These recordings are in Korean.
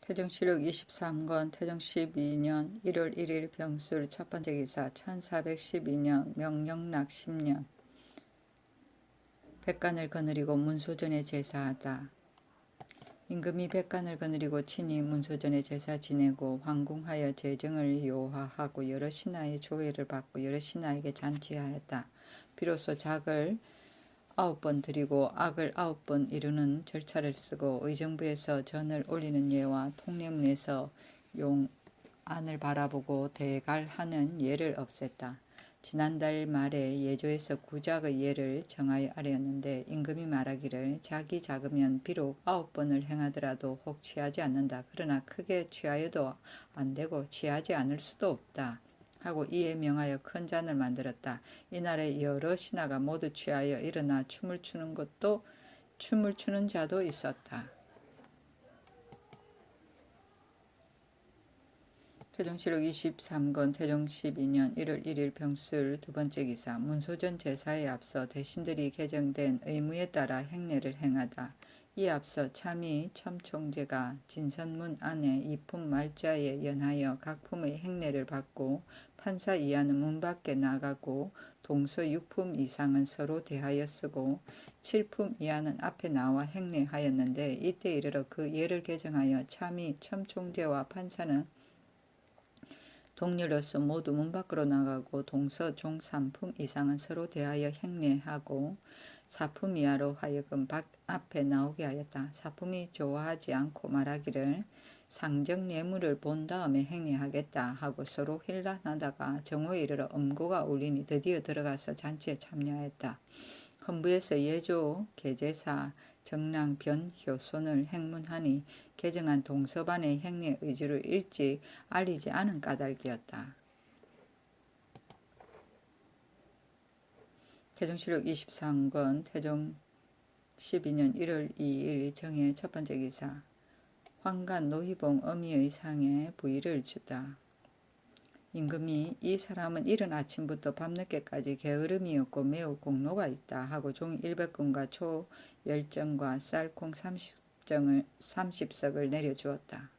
태종시력 23권 태종 12년 1월 1일 병술 첫번째 기사 1412년 명령락 10년 백간을 거느리고 문소전에 제사하다. 임금이 백간을 거느리고 친히 문소전에 제사 지내고 황궁하여 제정을 요하하고 여러 신하의 조회를 받고 여러 신하에게 잔치하였다. 비로소 작을 9번 드리고 악을 9번 이루는 절차를 쓰고 의정부에서 전을 올리는 예와 통례문에서 용안을 바라보고 대갈하는 예를 없앴다. 지난달 말에 예조에서 구작의 예를 정하여 아뢰었는데 임금이 말하기를 작이 작으면 비록 9번을 행하더라도 혹 취하지 않는다. 그러나 크게 취하여도 안되고 취하지 않을 수도 없다. 하고 이에 명하여 큰 잔을 만들었다. 이날에 여러 신하가 모두 취하여 일어나 춤을 추는 자도 있었다. 태종시록 23권 태종 12년 1월 1일 병술 두번째 기사 문소전 제사에 앞서 대신들이 개정된 의무에 따라 행례를 행하다. 이에 앞서 참의 첨총제가 진선문 안에 이품 말자에 연하여 각 품의 행례를 받고 판사 이하는 문 밖에 나가고 동서 6품 이상은 서로 대하여 쓰고 7품 이하는 앞에 나와 행례하였는데 이때 이르러 그 예를 개정하여 참의 첨총제와 판사는 동료로서 모두 문 밖으로 나가고 동서 종 3품 이상은 서로 대하여 행례하고 4품 이하로 하여금 앞에 나오게 하였다. 4품이 좋아하지 않고 말하기를 상정 예물을 본 다음에 행례하겠다 하고 서로 힐난하다가 정오에 이르러 음고가 울리니 드디어 들어가서 잔치에 참여하였다. 헌부에서 예조 계제사 정랑 변효손을 행문하니 개정한 동서반의 행례 의지를 일찍 알리지 않은 까닭이었다. 태종시록 23권 태종 12년 1월 2일 정해 첫번째 기사 황간 노희봉 어미의 상에 부의를 주다. 임금이 이 사람은 이른 아침부터 밤늦게까지 게으름이었고 매우 공로가 있다 하고 종 100군과 초 10정과 쌀콩 30석을 내려주었다.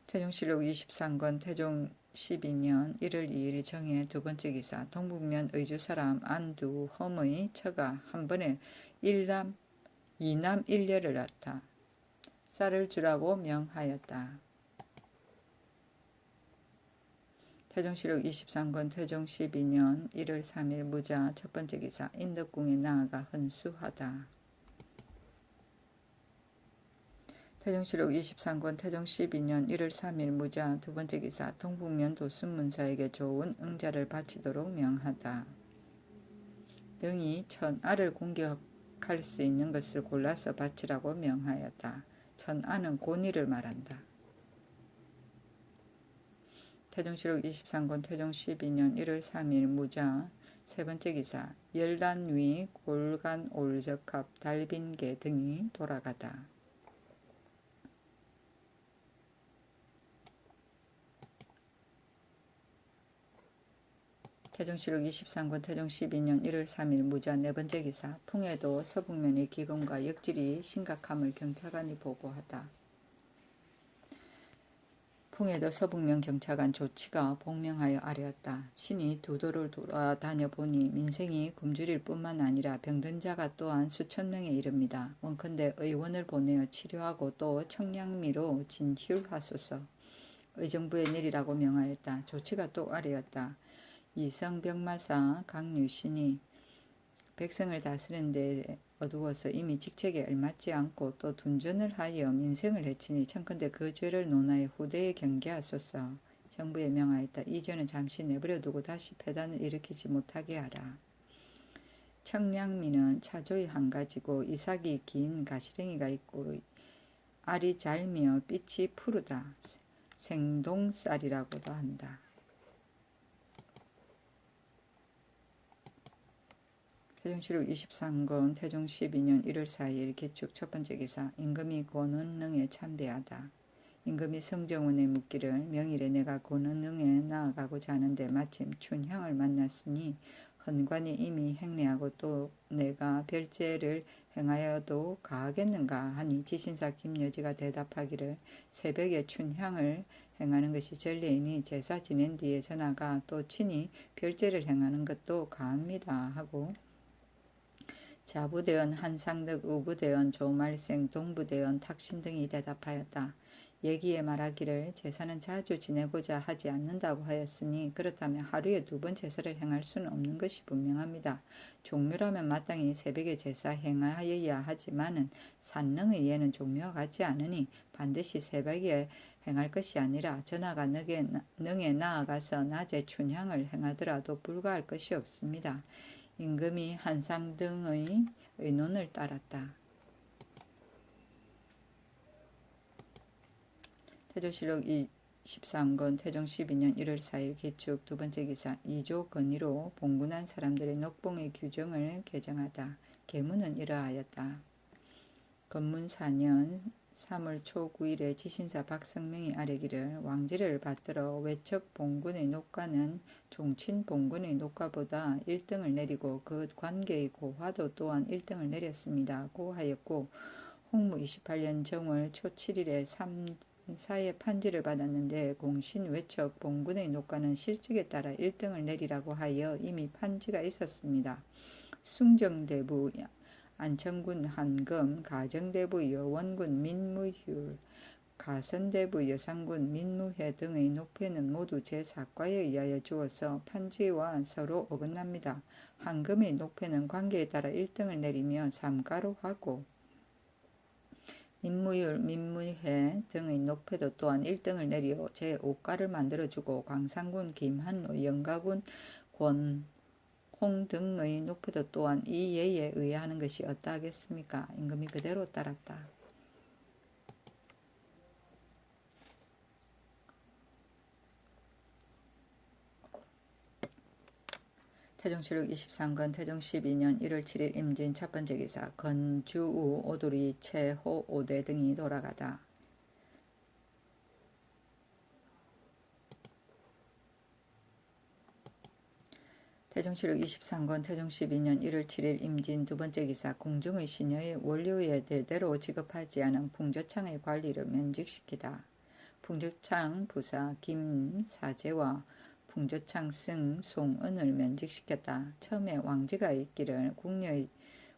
태종시록 23권 태종 12년 1월 2일 정해 두번째 기사 동북면 의주사람 안두 험의 처가 한 번에 2남 1녀를 낳다. 쌀을 주라고 명하였다. 태종시록 23권 태종 12년 1월 3일 무자 첫번째 기사 인덕궁에 나아가 헌수하다. 태종시록 23권 태종 12년 1월 3일 무자 두번째 기사 동북면 도순문사에게 좋은 응자를 바치도록 명하다. 등이 천아를 공격할 수 있는 것을 골라서 바치라고 명하였다. 천아는 고니를 말한다. 태종시록 23권 태종 12년 1월 3일 무자 세번째 기사 열란위 골간 올적합 달빈개 등이 돌아가다. 태종시록 23권 태종 12년 1월 3일 무자 네번째 기사 풍해도 서북면의 기근과 역질이 심각함을 경찰관이 보고하다. 풍해도 서북면 경찰관 조치가 복명하여 아뢰었다. 신이 두도를 돌아다녀 보니 민생이 굶주릴 뿐만 아니라 병든 자가 또한 수천 명에 이릅니다. 원컨대 의원을 보내어 치료하고 또 청량미로 진휴하소서. 의정부에 내리라고 명하였다. 조치가 또 아뢰었다. 이성병마사 강유신이 백성을 다스리는 데 어두워서 이미 직책에 얼맞지 않고 또 둔전을 하여 민생을 해치니 청컨대 그 죄를 논하여 후대에 경계하소서. 정부에 명하였다. 이 죄는 잠시 내버려 두고 다시 폐단을 일으키지 못하게 하라. 청량미는 차조의 한 가지고 이삭이 긴 가시랭이가 있고 알이 잘며 빛이 푸르다. 생동쌀이라고도 한다. 태종시록 23권 태종 12년 1월 4일 개축 첫번째 기사 임금이 권은능에 참배하다. 임금이 성정원에 묻기를 명일에 내가 권은능에 나아가고자 하는데 마침 춘향을 만났으니 헌관이 이미 행례하고 또 내가 별제를 행하여도 가하겠는가 하니 지신사 김여지가 대답하기를 새벽에 춘향을 행하는 것이 전례이니 제사 지낸 뒤에 전하가 또 친히 별제를 행하는 것도 가합니다 하고 자부대원 한상덕, 우부대원 조말생, 동부대원 탁신 등이 대답하였다. 얘기에 말하기를 제사는 자주 지내고자 하지 않는다고 하였으니 그렇다면 하루에 2번 제사를 행할 수는 없는 것이 분명합니다. 종묘라면 마땅히 새벽에 제사 행하여야 하지만은 산릉의 예는 종묘와 같지 않으니 반드시 새벽에 행할 것이 아니라 전하가 능에 나아가서 낮에 춘향을 행하더라도 불가할 것이 없습니다. 임금이 한상 등의 의논을 따랐다. 태조실록 23권 태종 12년 1월 4일 개축 두 번째 기사 2조 건의로 봉군한 사람들의 녹봉의 규정을 개정하다. 계문은 이러하였다. 건문 4년 3월 초 9일에 지신사 박성명이 아뢰기를 왕지를 받들어 외척 봉군의 녹과는 종친 봉군의 녹과보다 1등을 내리고 그 관계의 고화도 또한 1등을 내렸습니다. 고 하였고 홍무 28년 정월 초 7일에 3사의 판지를 받았는데 공신 외척 봉군의 녹과는 실직에 따라 1등을 내리라고 하여 이미 판지가 있었습니다. 숭정대부 안천군 한금, 가정대부 여원군 민무휴, 가선대부 여상군 민무회 등의 녹패는 모두 제4과에 의하여 주어서 판지와 서로 어긋납니다. 한금의 녹패는 관계에 따라 1등을 내리며 3과로 하고 민무율, 민무회 등의 녹패도 또한 1등을 내려 제5과를 만들어주고 광산군, 김한로, 영가군, 권, 홍 등의 녹패도 또한 이 예에 의하는 것이 어떠하겠습니까? 임금이 그대로 따랐다. 태종실록 23권 태종 12년 1월 7일 임진 첫 번째 기사 건주우 오두리 최호 오대 등이 돌아가다. 태종실록 23권 태종 12년 1월 7일 임진 두 번째 기사 궁중의 시녀의 원료에 대대로 지급하지 않은 풍조창의 관리를 면직시키다. 풍조창 부사 김사제와 풍조창 승 송은을 면직시켰다. 처음에 왕지가 있기를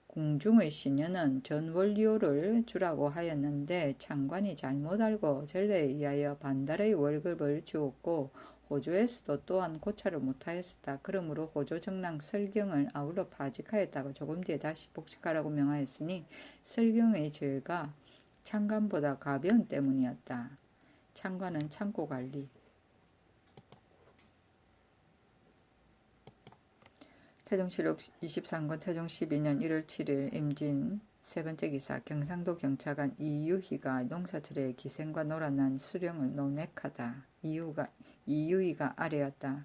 궁중의 시녀는 전원료를 주라고 하였는데 창관이 잘못 알고 전례에 의하여 반달의 월급을 주었고 호조에서도 또한 고찰을 못하였었다. 그러므로 호조 정랑 설경을 아울러 파직하였다가 조금 뒤에 다시 복직하라고 명하였으니 설경의 죄가 창관보다 가벼운 때문이었다. 창관은 창고관리. 태종실록 23권 태종 12년 1월 7일 임진 세 번째 기사 경상도 경차관 이유희가 농사철에 기생과 놀아난 수령을 논액하다. 이유희가 아뢰었다.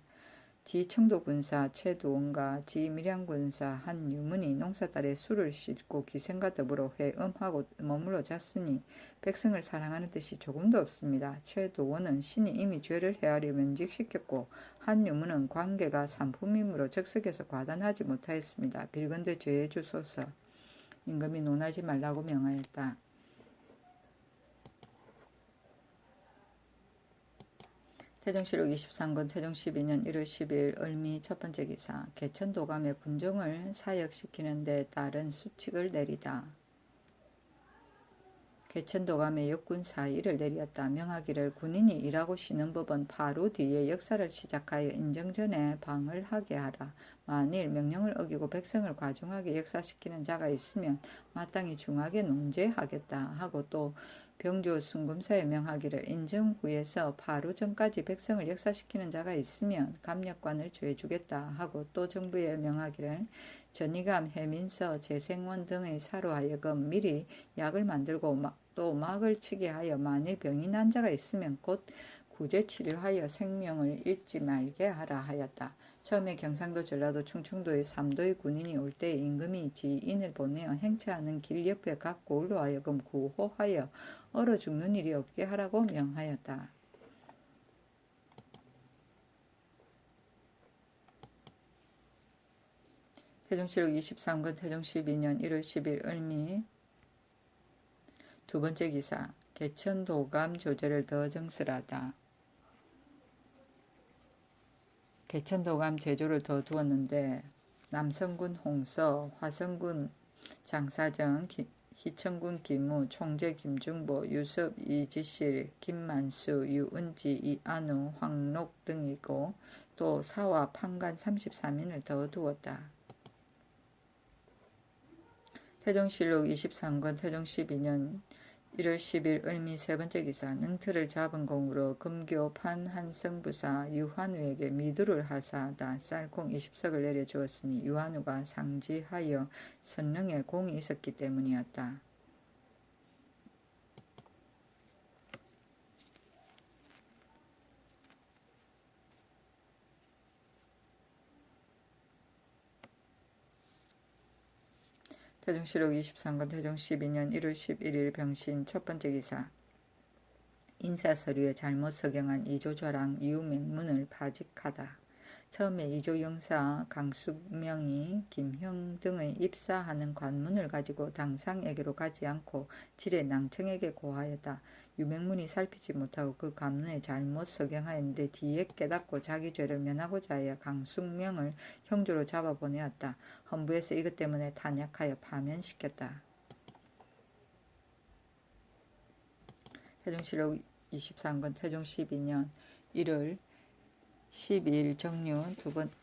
지 청도군사 최도원과 지 밀양군사 한유문이 농사딸에 술을 싣고 기생과 더불어 회음하고 머물러 잤으니 백성을 사랑하는 뜻이 조금도 없습니다. 최도원은 신이 이미 죄를 헤아려 면직시켰고 한유문은 관계가 산품이므로 적석에서 과단하지 못하였습니다. 빌건대 죄해 주소서. 임금이 논하지 말라고 명하였다. 태종실록 23권 태종 12년 1월 10일 을미 첫 번째 기사 개천도감의 군종을 사역시키는 데 따른 수칙을 내리다. 개천도감의 역군 사의를 내렸다. 명하기를 군인이 일하고 쉬는 법은 바로 뒤에 역사를 시작하여 인정 전에 방을 하게 하라. 만일 명령을 어기고 백성을 과중하게 역사시키는 자가 있으면 마땅히 중하게 논죄하겠다 하고 또 병조 순금사에 명하기를 인정 후에서 바로 전까지 백성을 역사시키는 자가 있으면 감역관을 죄주겠다 하고 또 정부에 명하기를 전이감, 해민서, 재생원 등의 사로 하여금 미리 약을 만들고 또 막을 치게 하여 만일 병이 난 자가 있으면 곧 구제 치료하여 생명을 잃지 말게 하라 하였다. 처음에 경상도, 전라도, 충청도의 3도의 군인이 올 때 임금이 지인을 보내어 행차하는 길 옆에 각 고을로 하여금 구호하여 얼어 죽는 일이 없게 하라고 명하였다. 태종실록 23권 태종 12년 1월 10일 을미 두 번째 기사. 개천도감 조제를 더 정설하다. 개천도감 제조를 더 두었는데 남성군 홍서, 화성군 장사정, 희천군 김우, 총재 김중보, 유섭, 이지실, 김만수, 유은지, 이안우, 황록 등이고 또 사와 판관 33인을 더 두었다. 태종실록 23권 태종 12년 1월 10일 을미 세 번째 기사. 능틀을 잡은 공으로 금교 판한성부사 유한우에게 미두를 하사하다 쌀콩 20석을 내려주었으니 유한우가 상지하여 선릉에 공이 있었기 때문이었다. 태종실록 23권 태종 12년 1월 11일 병신 첫 번째 기사. 인사서류에 잘못 석영한 이조좌랑 유맹문을 파직하다. 처음에 이조영사 강숙명이 김형 등의 입사하는 관문을 가지고 당상에게로 가지 않고 지레 낭청에게 고하였다. 유맹문이 살피지 못하고 그 관문에 잘못 석영하였는데 뒤에 깨닫고 자기 죄를 면하고자 하여 강숙명을 형조로 잡아보내었다. 헌부에서 이것 때문에 탄약하여 파면시켰다. 태종실록 23권 태종 12년 1월 12일 정유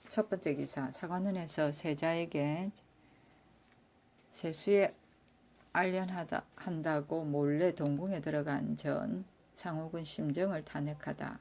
첫 번째 기사. 사관원에서 세자에게 세수에 알련한다고 몰래 동궁에 들어간 전 상옥은 심정을 탄핵하다.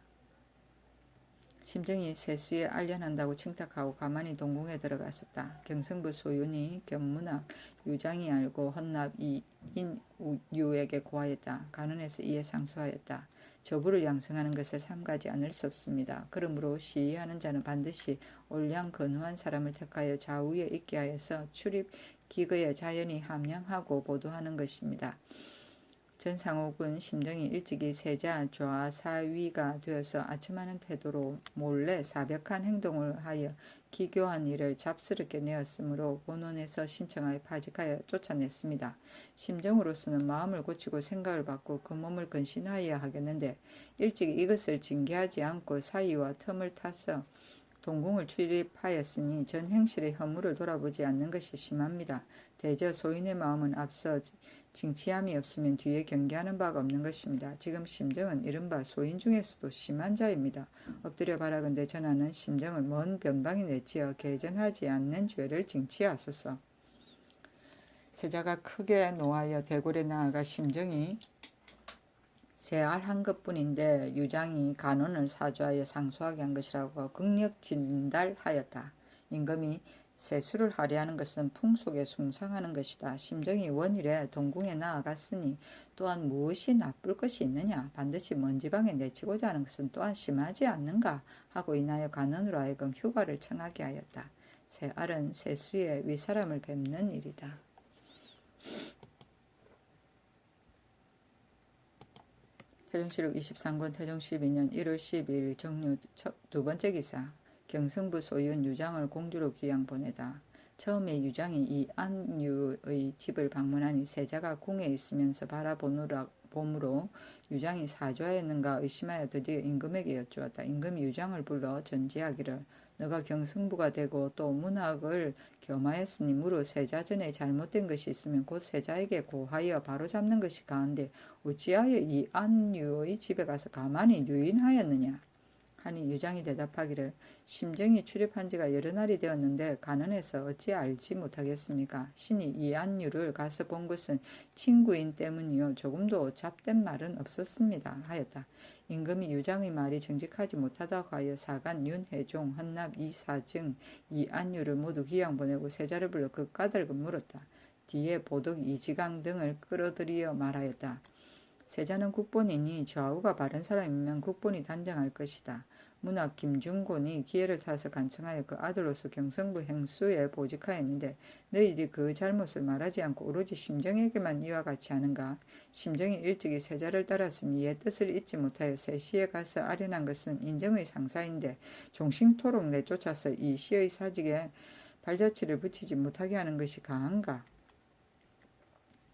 심정이 세수에 알련한다고 칭탁하고 가만히 동궁에 들어갔었다. 경승부 소윤이 견문학 유장이 알고 헌납 이인유에게 고하였다. 간언해서 이에 상소하였다. 저부를 양성하는 것을 삼가지 않을 수 없습니다. 그러므로 시위하는 자는 반드시 올량 근후한 사람을 택하여 좌우에 있게 하여서 출입 기거에 자연히 함양하고 보도하는 것입니다. 전상옥은 심정이 일찍이 세자 좌사위가 되어서 아첨하는 태도로 몰래 사벽한 행동을 하여 기교한 일을 잡스럽게 내었으므로 본원에서 신청하여 파직하여 쫓아냈습니다. 심정으로서는 마음을 고치고 생각을 바꾸고 그 몸을 근신하여야 하겠는데 일찍 이것을 징계하지 않고 사이와 틈을 타서 동궁을 출입하였으니 전 행실의 허물을 돌아보지 않는 것이 심합니다. 대저 소인의 마음은 앞서 징치함이 없으면 뒤에 경계하는 바가 없는 것입니다. 지금 심정은 이른바 소인 중에서도 심한 자입니다. 엎드려 바라건대 전하는 심정을 먼 변방에 내치어 개전하지 않는 죄를 징치하소서. 세자가 크게 노하여 대궐에 나아가 심정이 세알한 것뿐인데 유장이 간언을 사주하여 상소하게 한 것이라고 극력 진달하였다. 임금이 세수를 하려하는 것은 풍속에 숭상하는 것이다. 심정이 원일에 동궁에 나아갔으니 또한 무엇이 나쁠 것이 있느냐. 반드시 먼 지방에 내치고자 하는 것은 또한 심하지 않는가 하고 인하여 간언으로 하여금 휴가를 청하게 하였다. 세알은 세수에 윗사람을 뵙는 일이다. 태종실록 23권 태종 12년 1월 12일 정유 두 번째 기사. 경승부 소윤 유장을 공주로 귀양 보내다. 처음에 유장이 이안유의 집을 방문하니 세자가 궁에 있으면서 바라보므로 유장이 사주하였는가 의심하여 드디어 임금에게 여쭈었다. 임금이 유장을 불러 전지하기를 너가 경승부가 되고 또 문학을 겸하였으니 무릇 세자 전에 잘못된 것이 있으면 곧 세자에게 고하여 바로잡는 것이 가한데 어찌하여 이안유의 집에 가서 가만히 유인하였느냐 하니 유장이 대답하기를 심정이 출입한 지가 여러 날이 되었는데 가난해서 어찌 알지 못하겠습니까? 신이 이안유를 가서 본 것은 친구인 때문이요 조금도 잡된 말은 없었습니다 하였다. 임금이 유장의 말이 정직하지 못하다고 하여 사간 윤혜종, 헌납 이사증, 이안유를 모두 귀양 보내고 세자를 불러 그 까닭을 물었다. 뒤에 보덕 이지강 등을 끌어들여 말하였다. 세자는 국본이니 좌우가 바른 사람이면 국본이 단정할 것이다. 문학 김중곤이 기회를 타서 간청하여 그 아들로서 경성부 행수에 보직하였는데 너희들이 그 잘못을 말하지 않고 오로지 심정에게만 이와 같이 하는가? 심정이 일찍이 세자를 따랐으니 이의 뜻을 잊지 못하여 세시에 가서 아련한 것은 인정의 상사인데 종신토록 내쫓아서 이 시의 사직에 발자취를 붙이지 못하게 하는 것이 가한가?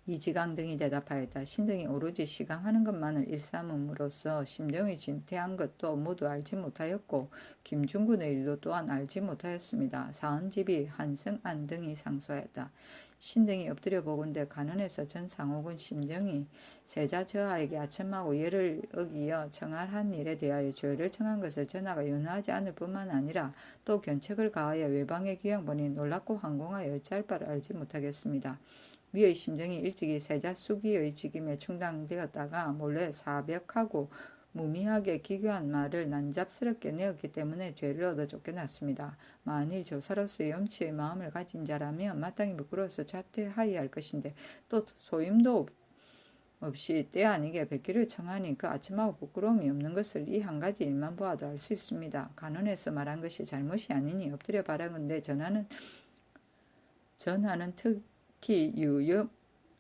이지강 등이 대답하였다. 신등이 오로지 시강하는 것만을 일삼음으로써 심정이 진퇴한 것도 모두 알지 못하였고 김중군의 일도 또한 알지 못하였습니다. 사은집이 한승안 등이 상소하였다. 신등이 엎드려 보건대 간언에서 전상옥은 심정이 세자 저하에게 아첨하고 예를 어기어 청할한 일에 대하여 죄를 청한 것을 전하가 윤허하지 않을 뿐만 아니라 또 견책을 가하여 외방에 귀양 보니 놀랍고 황공하여 어찌할 바를 알지 못하겠습니다. 위의 심정이 일찍이 세자 수기의 직임에 충당되었다가 몰래 사벽하고 무미하게 기교한 말을 난잡스럽게 내었기 때문에 죄를 얻어 쫓겨났습니다. 만일 조사로서의 염치의 마음을 가진 자라면 마땅히 부끄러워서 자퇴하여야 할 것인데 또 소임도 없이 때 아니게 백기를 청하니 그 아첨하고 부끄러움이 없는 것을 이 한 가지 일만 보아도 알 수 있습니다. 간언에서 말한 것이 잘못이 아니니 엎드려 바라건대 전하는 특히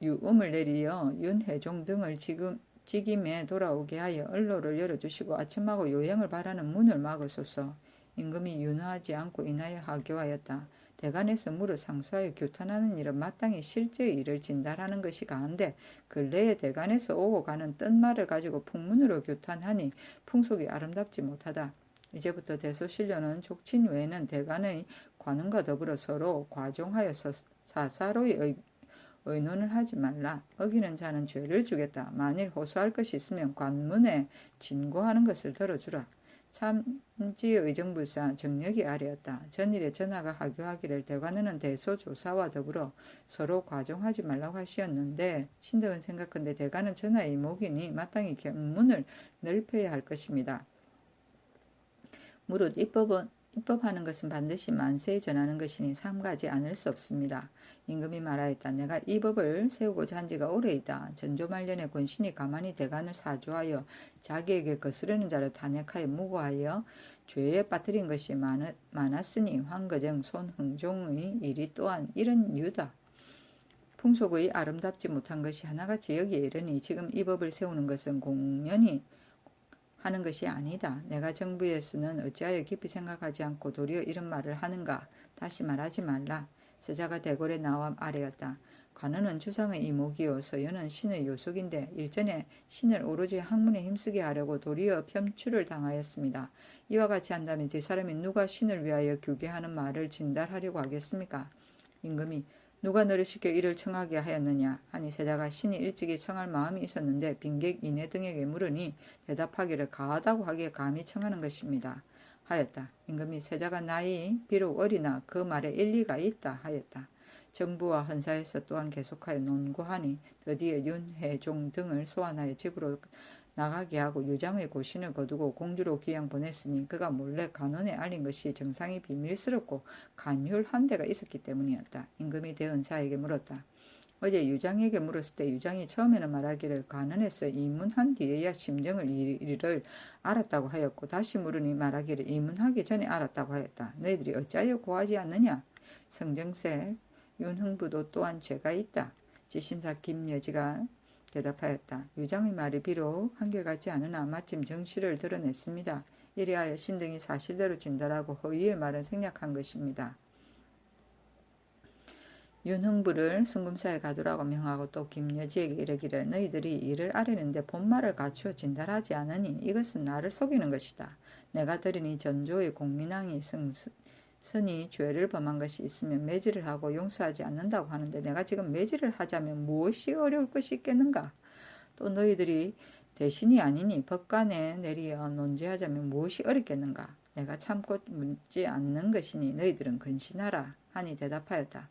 유음을 내리어 윤혜종 등을 직임에 돌아오게 하여 언로를 열어주시고 아첨하고 요행을 바라는 문을 막으소서. 임금이 윤허하지 않고 인하여 하교하였다. 대간에서 물을 상소하여 규탄하는 일은 마땅히 실제의 일을 진달하는 것이 가한데 근래에 대간에서 오고 가는 뜬말을 가지고 풍문으로 규탄하니 풍속이 아름답지 못하다. 이제부터 대소신료는 족친 외에는 대간의 관원과 더불어 서로 과종하여서 사사로이 의논을 하지 말라. 어기는 자는 죄를 주겠다. 만일 호소할 것이 있으면 관문에 진고하는 것을 들어주라. 참지의정불사 정력이 아래였다. 전일에 전하가 하교하기를 대관원은 대소조사와 더불어 서로 과종하지 말라고 하시었는데 신덕은 생각건대 대관은 전하의 이목이니 마땅히 견문을 넓혀야 할 것입니다. 무릇 입법하는 것은 반드시 만세에 전하는 것이니 삼가지 않을 수 없습니다. 임금이 말하였다. 내가 이 법을 세우고자 한 지가 오래이다. 전조 말년에 권신이 가만히 대간을 사주하여 자기에게 거스르는 자를 탄핵하여 무고하여 죄에 빠뜨린 것이 많았으니 황거정 손흥종의 일이 또한 이런 이유다. 풍속의 아름답지 못한 것이 하나같이 여기에 이르니 지금 이 법을 세우는 것은 공연히 하는 것이 아니다. 내가 정부에서는 어찌하여 깊이 생각하지 않고 도리어 이런 말을 하는가. 다시 말하지 말라. 세자가 대궐에 나와 아뢰었다. 관원은 주상의 이목이요 서연은 신의 요속인데 일전에 신을 오로지 학문에 힘쓰게 하려고 도리어 편추를 당하였습니다. 이와 같이 한다면 뒷사람이 누가 신을 위하여 규계하는 말을 진달하려고 하겠습니까? 임금이 누가 너를 시켜 이를 청하게 하였느냐 하니 세자가 신이 일찍이 청할 마음이 있었는데 빈객 이내 등에게 물으니 대답하기를 가하다고 하기에 감히 청하는 것입니다. 하였다. 임금이 세자가 나이 비록 어리나 그 말에 일리가 있다 하였다. 정부와 헌사에서 또한 계속하여 논고하니 드디어 윤혜종 등을 소환하여 집으로 나가게 하고 유장의 고신을 거두고 공주로 귀양 보냈으니 그가 몰래 간원에 알린 것이 정상이 비밀스럽고 간율한 데가 있었기 때문이었다. 임금이 대은사에게 물었다. 어제 유장에게 물었을 때 유장이 처음에는 말하기를 간원에서 입문한 뒤에야 심정을 일을 알았다고 하였고 다시 물으니 말하기를 입문하기 전에 알았다고 하였다. 너희들이 어찌하여 고하지 않느냐? 성정세 윤흥부도 또한 죄가 있다. 지신사 김여지가 대답하였다. 유장의 말이 비록 한결같지 않으나 마침 정실을 드러냈습니다. 이리하여 신등이 사실대로 진달하고 허위의 말은 생략한 것입니다. 윤흥부를 순금사에 가두라고 명하고 또 김여지에게 이르기를 너희들이 이를 아뢰는데 본말을 갖추어 진달하지 않으니 이것은 나를 속이는 것이다. 내가 들으니 전조의 공민왕이 선이 죄를 범한 것이 있으면 매질을 하고 용서하지 않는다고 하는데 내가 지금 매질을 하자면 무엇이 어려울 것이 있겠는가? 또 너희들이 대신이 아니니 법관에 내리어 논제하자면 무엇이 어렵겠는가? 내가 참고 묻지 않는 것이니 너희들은 근신하라 하니 대답하였다.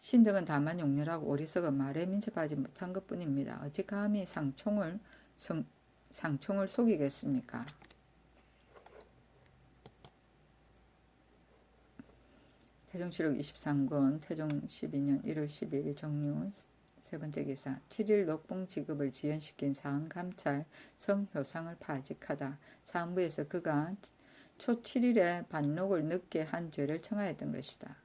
신등은 다만 용렬하고 어리석은 말에 민첩하지 못한 것뿐입니다. 어찌 감히 상총을 속이겠습니까? 태종실록 23권 태종 12년 1월 12일 정류 세 번째 기사 7일 녹봉 지급을 지연시킨 사항 감찰 성효상을 파직하다. 사헌부에서 그가 초 7일에 반록을 늦게 한 죄를 청하였던 것이다.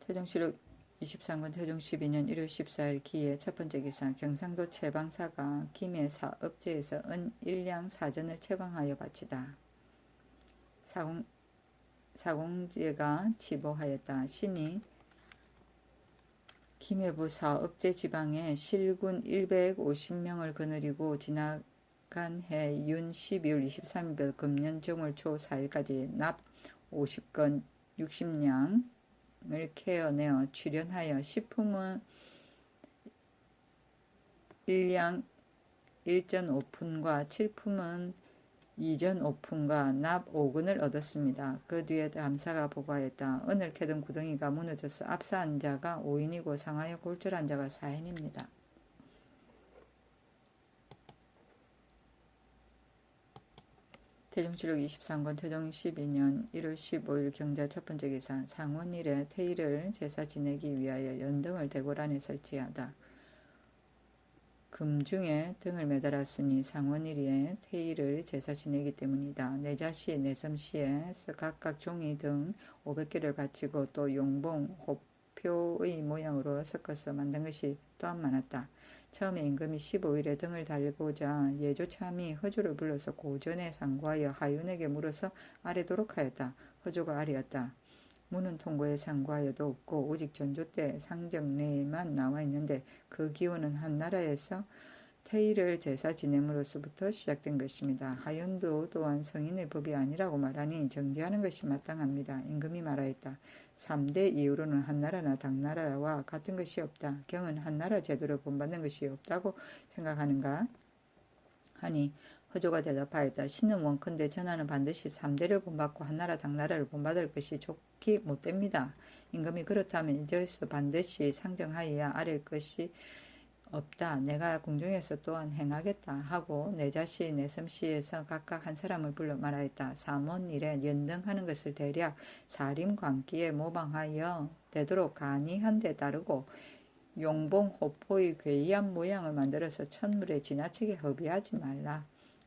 태종실록 23권 태종 12년 1월 14일 기해 첫 번째 기사 경상도 채방사가 김해 사업제에서 은 1량 사전을 채광하여 바치다. 사공제가 치보하였다. 신이 김해부 사업제 지방에 실군 150명을 거느리고 지나간 해 윤 12월 23일 금년 정월 초 4일까지 납 50건 60량을 캐어내어 출연하여 식품은 1량 1.5푼과 7품은 2.5푼과 납 5근을 얻었습니다. 그 뒤에 감사가 보고하였다. 은을 캐던 구덩이가 무너져서 압사한 자가 5인이고 상하여 골절한 자가 4인입니다. 태종실록 23권 태종 12년 1월 15일 경자 첫 번째 기사 상원일에 태일을 제사 지내기 위하여 연등을 대궐안에 설치하다. 금중에 등을 매달았으니 상원일에 태일을 제사 지내기 때문이다. 내자시, 내섬시에서 각각 종이 등 500개를 바치고 또 용봉, 호표의 모양으로 섞어서 만든 것이 또한 많았다. 처음에 임금이 15일에 등을 달고자 예조참이 허조를 불러서 고전에 상고하여 하윤에게 물어서 아뢰도록 하였다. 허조가 아뢰었다. 문은 통고에 상고하여도 없고 오직 전조 때 상정내에만 나와 있는데 그 기원은 한나라에서 태일을 제사 지냄으로서부터 시작된 것입니다. 하윤도 또한 성인의 법이 아니라고 말하니 정지하는 것이 마땅합니다. 임금이 말하였다. 3대 이후로는 한나라나 당나라와 같은 것이 없다. 경은 한나라 제도를 본받는 것이 없다고 생각하는가? 하니 허조가 대답하였다. 신은 원컨대 전하는 반드시 3대를 본받고 한나라 당나라를 본받을 것이 좋기 못됩니다. 임금이 그렇다면 이제서 반드시 상정하여야 아랠 것이 없다. 내가 궁중에서 또한 행하겠다 하고 내자시 내섬시에서 각각 한 사람을 불러 말하였다. 삼원일에 연등하는 것을 대략 사림광기에 모방하여 되도록 간이한 데 따르고 용봉 호포의 괴이한 모양을 만들어서 천물에 지나치게 허비하지 말라.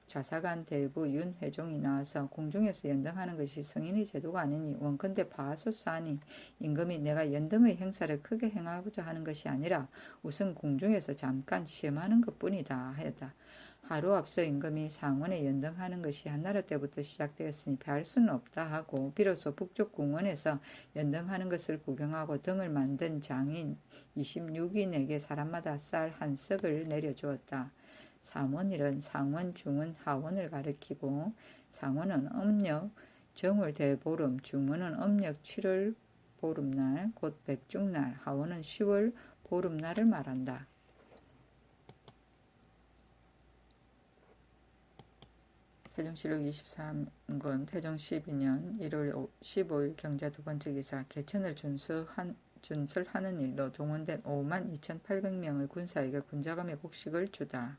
좌사간 대부 윤회종이 나와서 궁중에서 연등하는 것이 성인의 제도가 아니니 원컨대 파하소사하니 임금이 내가 연등의 행사를 크게 행하고자 하는 것이 아니라 우선 궁중에서 잠깐 시험하는 것뿐이다 하였다. 하루 앞서 임금이 상원에 연등하는 것이 한나라 때부터 시작되었으니 피할 수는 없다 하고 비로소 북쪽 궁원에서 연등하는 것을 구경하고 등을 만든 장인 26인에게 사람마다 쌀 한 석을 내려주었다. 삼원일은 상원, 중원, 하원을 가리키고 상원은 음력 정월 대보름, 중원은 음력 7월 보름날, 곧 백중날, 하원은 10월 보름날을 말한다. 태종실록 23권 태종 12년 1월 15일 경자 두 번째 기사 개천을 준설하는 일로 동원된 52,800명의 군사에게 군자금의 곡식을 주다.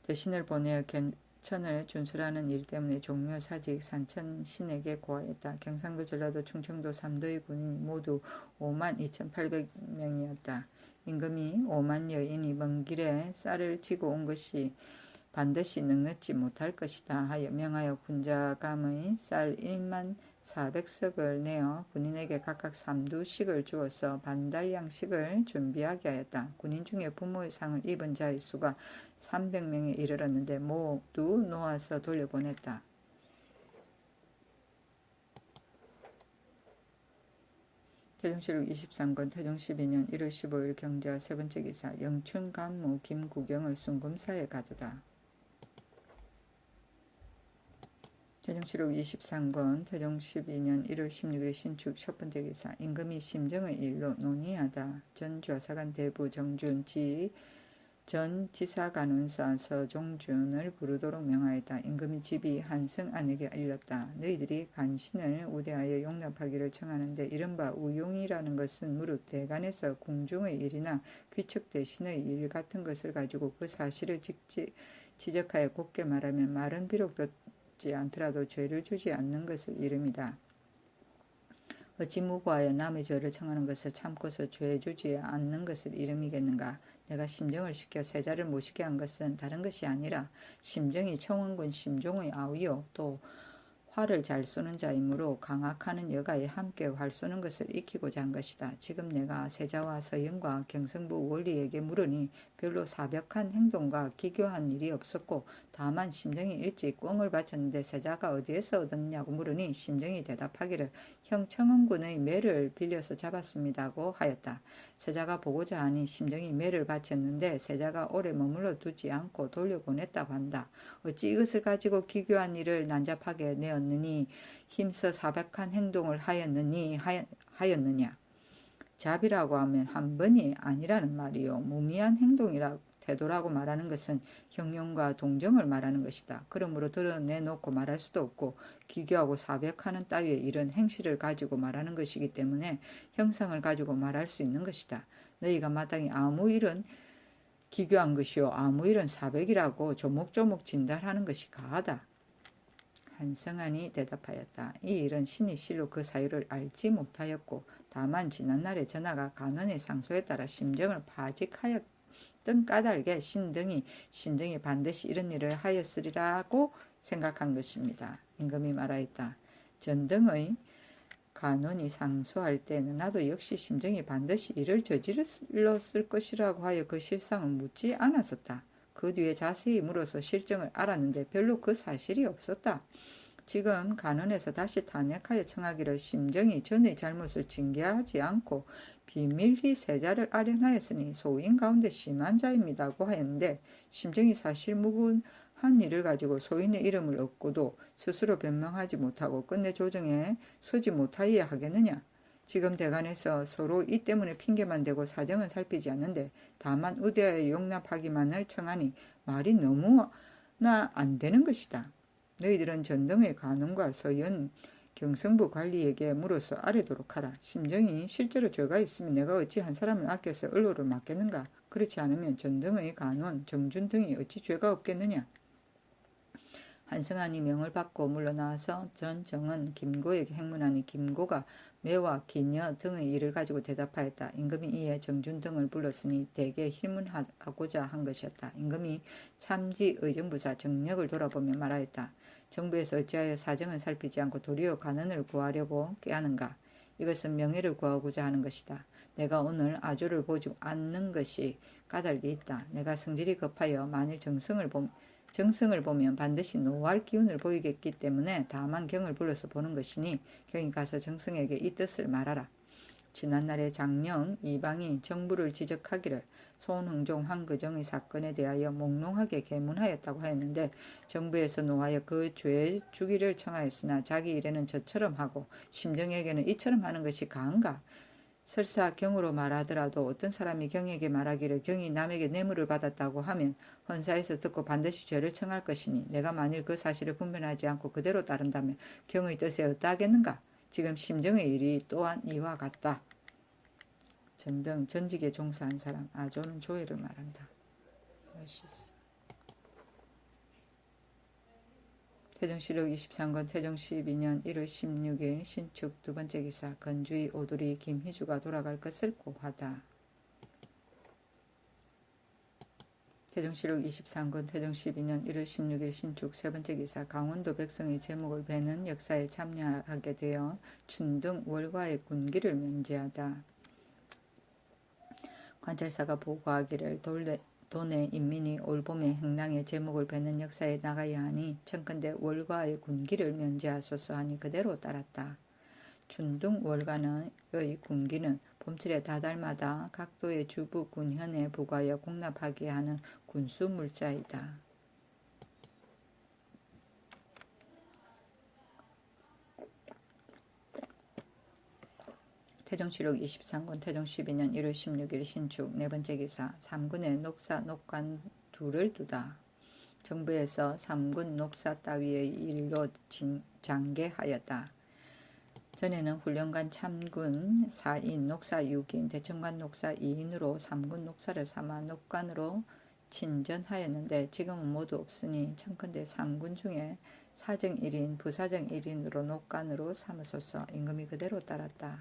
대신을 보내어 개천을 준수하는 일 때문에 종묘, 사직, 산천 신에게 고하였다. 경상도, 전라도, 충청도 3도의 군인이 모두 52,800명이었다. 임금이 5만 여인이 먼 길에 쌀을 지고 온 것이 반드시 넉넉지 못할 것이다 하여 명하여 군자감의 쌀 1만 400석을 내어 군인에게 각각 3두씩을 주어서 반달량씩을 준비하게 하였다. 군인 중에 부모의 상을 입은 자의 수가 300명에 이르렀는데 모두 놓아서 돌려보냈다. 태종실록 23권 태종 12년 1월 15일 경자 세 번째 기사 영춘 간무 김구경을 순금사에 가두다. 태종실록 23권 태종 12년 1월 16일 신축 첫 번째 기사 임금이 심정의 일로 논의하다. 전 좌사간 대부 정준 전 지사간운사 서종준을 부르도록 명하였다. 임금이 집이 한승안에게 일렀다. 너희들이 간신을 우대하여 용납하기를 청하는데 이른바 우용이라는 것은 무릇 대간에서 궁중의 일이나 귀척 대신의 일 같은 것을 가지고 그 사실을 지적하여 곱게 말하면 말은 비록 듣지 않더라도 죄를 주지 않는 것을 이름이다. 어찌 무고하여 남의 죄를 청하는 것을 참고서 죄 주지 않는 것을 이름이겠는가. 내가 심정을 시켜 세자를 모시게 한 것은 다른 것이 아니라 심정이 청원군 심종의 아우요 또 활을 잘 쏘는 자이므로 강악하는 여가에 함께 활 쏘는 것을 익히고자 한 것이다. 지금 내가 세자와 서영과 경성부 원리에게 물으니 별로 사벽한 행동과 기교한 일이 없었고 다만 심정이 일찍 꿩을 바쳤는데 세자가 어디에서 얻었냐고 물으니 심정이 대답하기를 형 청원군의 매를 빌려서 잡았습니다고 하였다. 세자가 보고자 하니 심정이 매를 바쳤는데 세자가 오래 머물러 두지 않고 돌려보냈다고 한다. 어찌 이것을 가지고 기교한 일을 난잡하게 내었느니 힘써 사백한 행동을 하였느냐. 잡이라고 하면 한 번이 아니라는 말이요. 무미한 태도라고 말하는 것은 형용과 동정을 말하는 것이다. 그러므로 드러내놓고 말할 수도 없고 기교하고 사백하는 따위의 이런 행실을 가지고 말하는 것이기 때문에 형상을 가지고 말할 수 있는 것이다. 너희가 마땅히 아무 일은 기교한 것이요 아무 일은 사백이라고 조목조목 진달하는 것이 가하다. 한성안이 대답하였다. 이 일은 신이 실로 그 사유를 알지 못하였고 다만 지난날의 전하가 간원의 상소에 따라 심정을 파직하였던 까닭에 신등이 반드시 이런 일을 하였으리라고 생각한 것입니다. 임금이 말하였다. 전등의 간원이 상소할 때는 나도 역시 심정이 반드시 이를 저질렀을 것이라고 하여 그 실상을 묻지 않았었다. 그 뒤에 자세히 물어서 실정을 알았는데 별로 그 사실이 없었다. 지금 간원에서 다시 탄핵하여 청하기를 심정이 전의 잘못을 징계하지 않고 비밀히 세자를 아련하였으니 소인 가운데 심한 자입니다고 하였는데 심정이 사실 무근한 일을 가지고 소인의 이름을 얻고도 스스로 변명하지 못하고 끝내 조정에 서지 못하여 하겠느냐. 지금 대간에서 서로 이 때문에 핑계만 대고 사정은 살피지 않는데 다만 의대하여 용납하기만을 청하니 말이 너무나 안 되는 것이다. 너희들은 전등의 간원과 서연 경성부 관리에게 물어서 아뢰도록 하라. 심정이 실제로 죄가 있으면 내가 어찌 한 사람을 아껴서 을로를 맡겠는가. 그렇지 않으면 전등의 간원, 정준 등이 어찌 죄가 없겠느냐. 한성안이 명을 받고 물러나와서 전정은 김고에게 행문하니 김고가 매와 기녀 등의 일을 가지고 대답하였다. 임금이 이에 정준 등을 불렀으니 대개 힐문하고자 한 것이었다. 임금이 참지 의정부사 정력을 돌아보며 말하였다. 정부에서 어찌하여 사정은 살피지 않고 도리어 간언을 구하려고 꾀하는가. 이것은 명예를 구하고자 하는 것이다. 내가 오늘 아조를 보지 않는 것이 까닭이 있다. 내가 성질이 급하여 만일 정성을 보면 반드시 노할 기운을 보이겠기 때문에 다만 경을 불러서 보는 것이니 경이 가서 정성에게 이 뜻을 말하라. 지난날에 장령 이방이 정부를 지적하기를 손흥종 황그정의 사건에 대하여 몽롱하게 계문하였다고 하였는데 정부에서 노하여 그 죄 주기를 청하였으나 자기 일에는 저처럼 하고 심정에게는 이처럼 하는 것이 가한가? 설사 경으로 말하더라도 어떤 사람이 경에게 말하기를 경이 남에게 뇌물을 받았다고 하면 헌사에서 듣고 반드시 죄를 청할 것이니 내가 만일 그 사실을 분별하지 않고 그대로 따른다면 경의 뜻에 어떠하겠는가? 지금 심정의 일이 또한 이와 같다. 전등 전직에 종사한 사람 아조는 조회를 말한다. 멋있어. 태종실록 23권 태종 12년 1월 16일 신축 두 번째 기사 건주의 오두리 김희주가 돌아갈 것을 고하다. 태종실록 23권 태종 12년 1월 16일 신축 세 번째 기사 강원도 백성의 제목을 베는 역사에 참여하게 되어 춘등 월과의 군기를 면제하다. 관찰사가 보고하기를 도내 인민이 올봄에 행랑의 제목을 베는 역사에 나가야 하니 청컨대 월과의 군기를 면제하소서 하니 그대로 따랐다. 춘등 월과의 군기는 봄철에 다달마다 각도의 주부 군현에 부과하여 공납하게 하는 군수물자이다. 태종실록 23권 태종 12년 1월 16일 신축 네 번째 기사 3군의 녹사 녹관 둘을 두다. 정부에서 3군 녹사 따위의 일로 장계하였다. 전에는 훈련관 참군 4인, 녹사 6인, 대청관 녹사 2인으로 3군 녹사를 삼아 녹관으로 친전하였는데 지금은 모두 없으니 청컨대 3군 중에 사정 1인, 부사정 1인으로 녹관으로 삼으소서. 임금이 그대로 따랐다.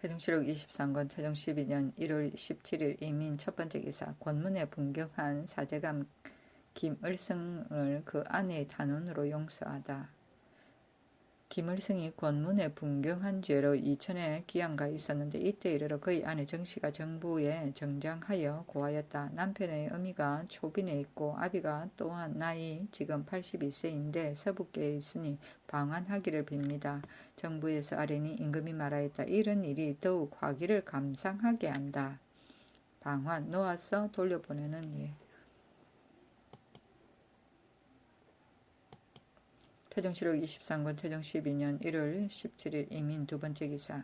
태종실록 23권 태종 12년 1월 17일 이민 첫 번째 기사 권문에 분경한 사제감 김을성을 그 아내의 탄원으로 용서하다. 김을성이 권문의 분경한 죄로 이천에 귀양가 있었는데 이때 이르러 그의 아내 정씨가 정부에 정장하여 고하였다. 남편의 어미가 초빈에 있고 아비가 또한 나이 지금 82세인데 서북계에 있으니 방한하기를 빕니다. 정부에서 아뢰니 임금이 말하였다. 이런 일이 더욱 화기를 감상하게 한다. 방한 놓아서 돌려보내는 일. 태종실록 23권 태종 12년 1월 17일 이민 두 번째 기사.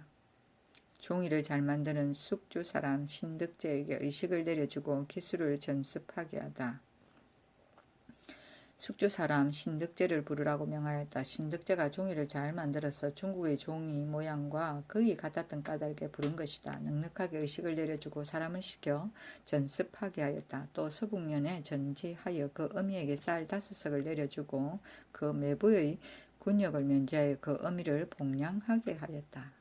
종이를 잘 만드는 숙주 사람 신득제에게 의식을 내려주고 기술을 전습하게 하다. 숙주 사람 신득제를 부르라고 명하였다. 신득제가 종이를 잘 만들어서 중국의 종이 모양과 거의 같았던 까닭에 부른 것이다. 넉넉하게 의식을 내려주고 사람을 시켜 전습하게 하였다. 또 서북면에 전지하여 그 어미에게 쌀 5석을 내려주고 그 매부의 군역을 면제하여 그 어미를 복량하게 하였다.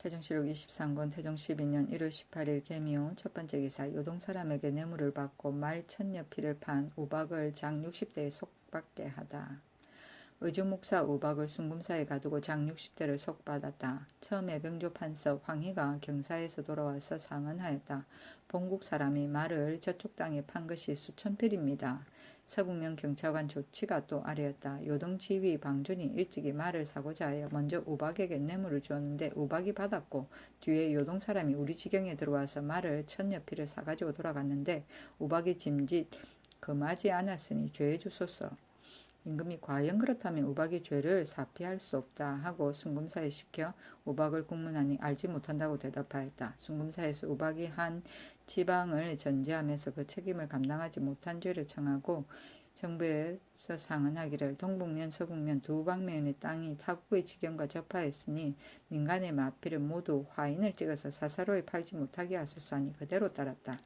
태종실록 23권 태종 12년 1월 18일 계미호 첫 번째 기사. 요동 사람에게 뇌물을 받고 말 1000여 피를 판 우박을 장 60대에 속받게 하다. 의주목사 우박을 순금사에 가두고 장 60대를 속받았다. 처음에 병조 판서 황희가 경사에서 돌아와서 상언하였다. 본국 사람이 말을 저쪽 땅에 판 것이 수천 필입니다. 서북면 경찰관 조치가 또 아뢰었다. 요동 지휘 방준이 일찍이 말을 사고자 하여 먼저 우박에게 뇌물을 주었는데 우박이 받았고 뒤에 요동 사람이 우리 지경에 들어와서 말을 1000여 피를 사가지고 돌아갔는데 우박이 짐짓 금하지 않았으니 죄해 주소서. 임금이 과연 그렇다면 우박이 죄를 사피할 수 없다 하고 순금사에 시켜 우박을 국문하니 알지 못한다고 대답하였다. 순금사에서 우박이 한 지방을 전제하면서 그 책임을 감당하지 못한 죄를 청하고 정부에서 상언하기를 동북면 서북면 두 방면의 땅이 타국의 지경과 접하였으니 민간의 마피를 모두 화인을 찍어서 사사로이 팔지 못하게 하소서 하니 그대로 따랐다.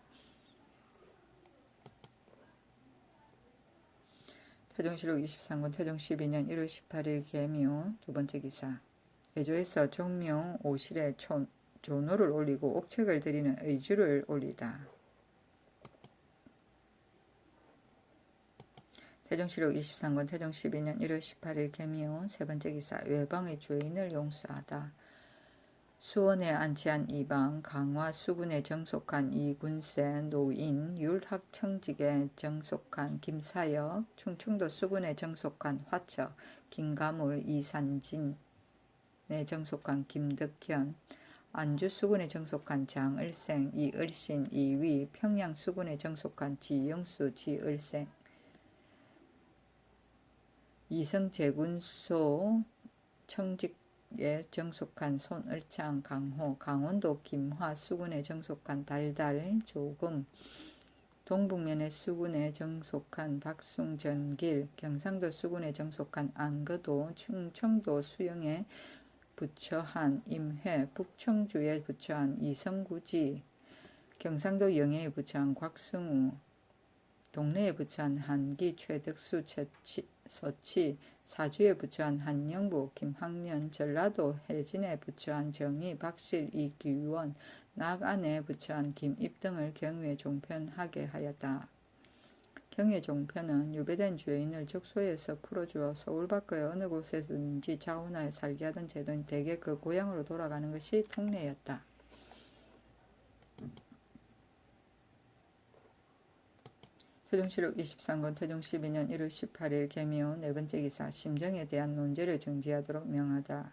태종실록 23권 태종 12년 1월 18일 계미호 두 번째 기사. 외조에서 정명 오실에 조노를 올리고 옥책을 드리는 의주를 올리다. 태종실록 23권 태종 12년 1월 18일 계미호 세 번째 기사. 외방의 죄인을 용서하다. 수원에 안치한 이방, 강화 수군에 정속한 이군세, 노인, 율학청직에 정속한 김사역, 충청도 수군에 정속한 화척, 김가물, 이산진에 정속한 김덕현, 안주 수군에 정속한 장을생, 이을신, 이위, 평양 수군에 정속한 지영수, 지을생, 이성제군소 청직 에 정속한 손을창 강호, 강원도 김화 수군에 정속한 달달 조금, 동북면의 수군에 정속한 박숭전길, 경상도 수군에 정속한 안거도, 충청도 수영에 부처한 임회, 북청주에 부처한 이성구지, 경상도 영해에 부처한 곽승우, 동래에 부처한 한기, 최덕수, 서치, 사주에 부처한 한영부, 김학년, 전라도 해진에 부처한 정의, 박실, 이기원, 낙안에 부처한 김입 등을 경위에 종편하게 하였다. 경위의 종편은 유배된 죄인을 적소에서 풀어주어 서울 밖의 어느 곳에든지 자원하여 살게 하던 제도인 대개 그 고향으로 돌아가는 것이 통례였다. 태종실록 23권 태종 12년 1월 18일 계미호 네 번째 기사. 심정에 대한 논제를 정지하도록 명하다.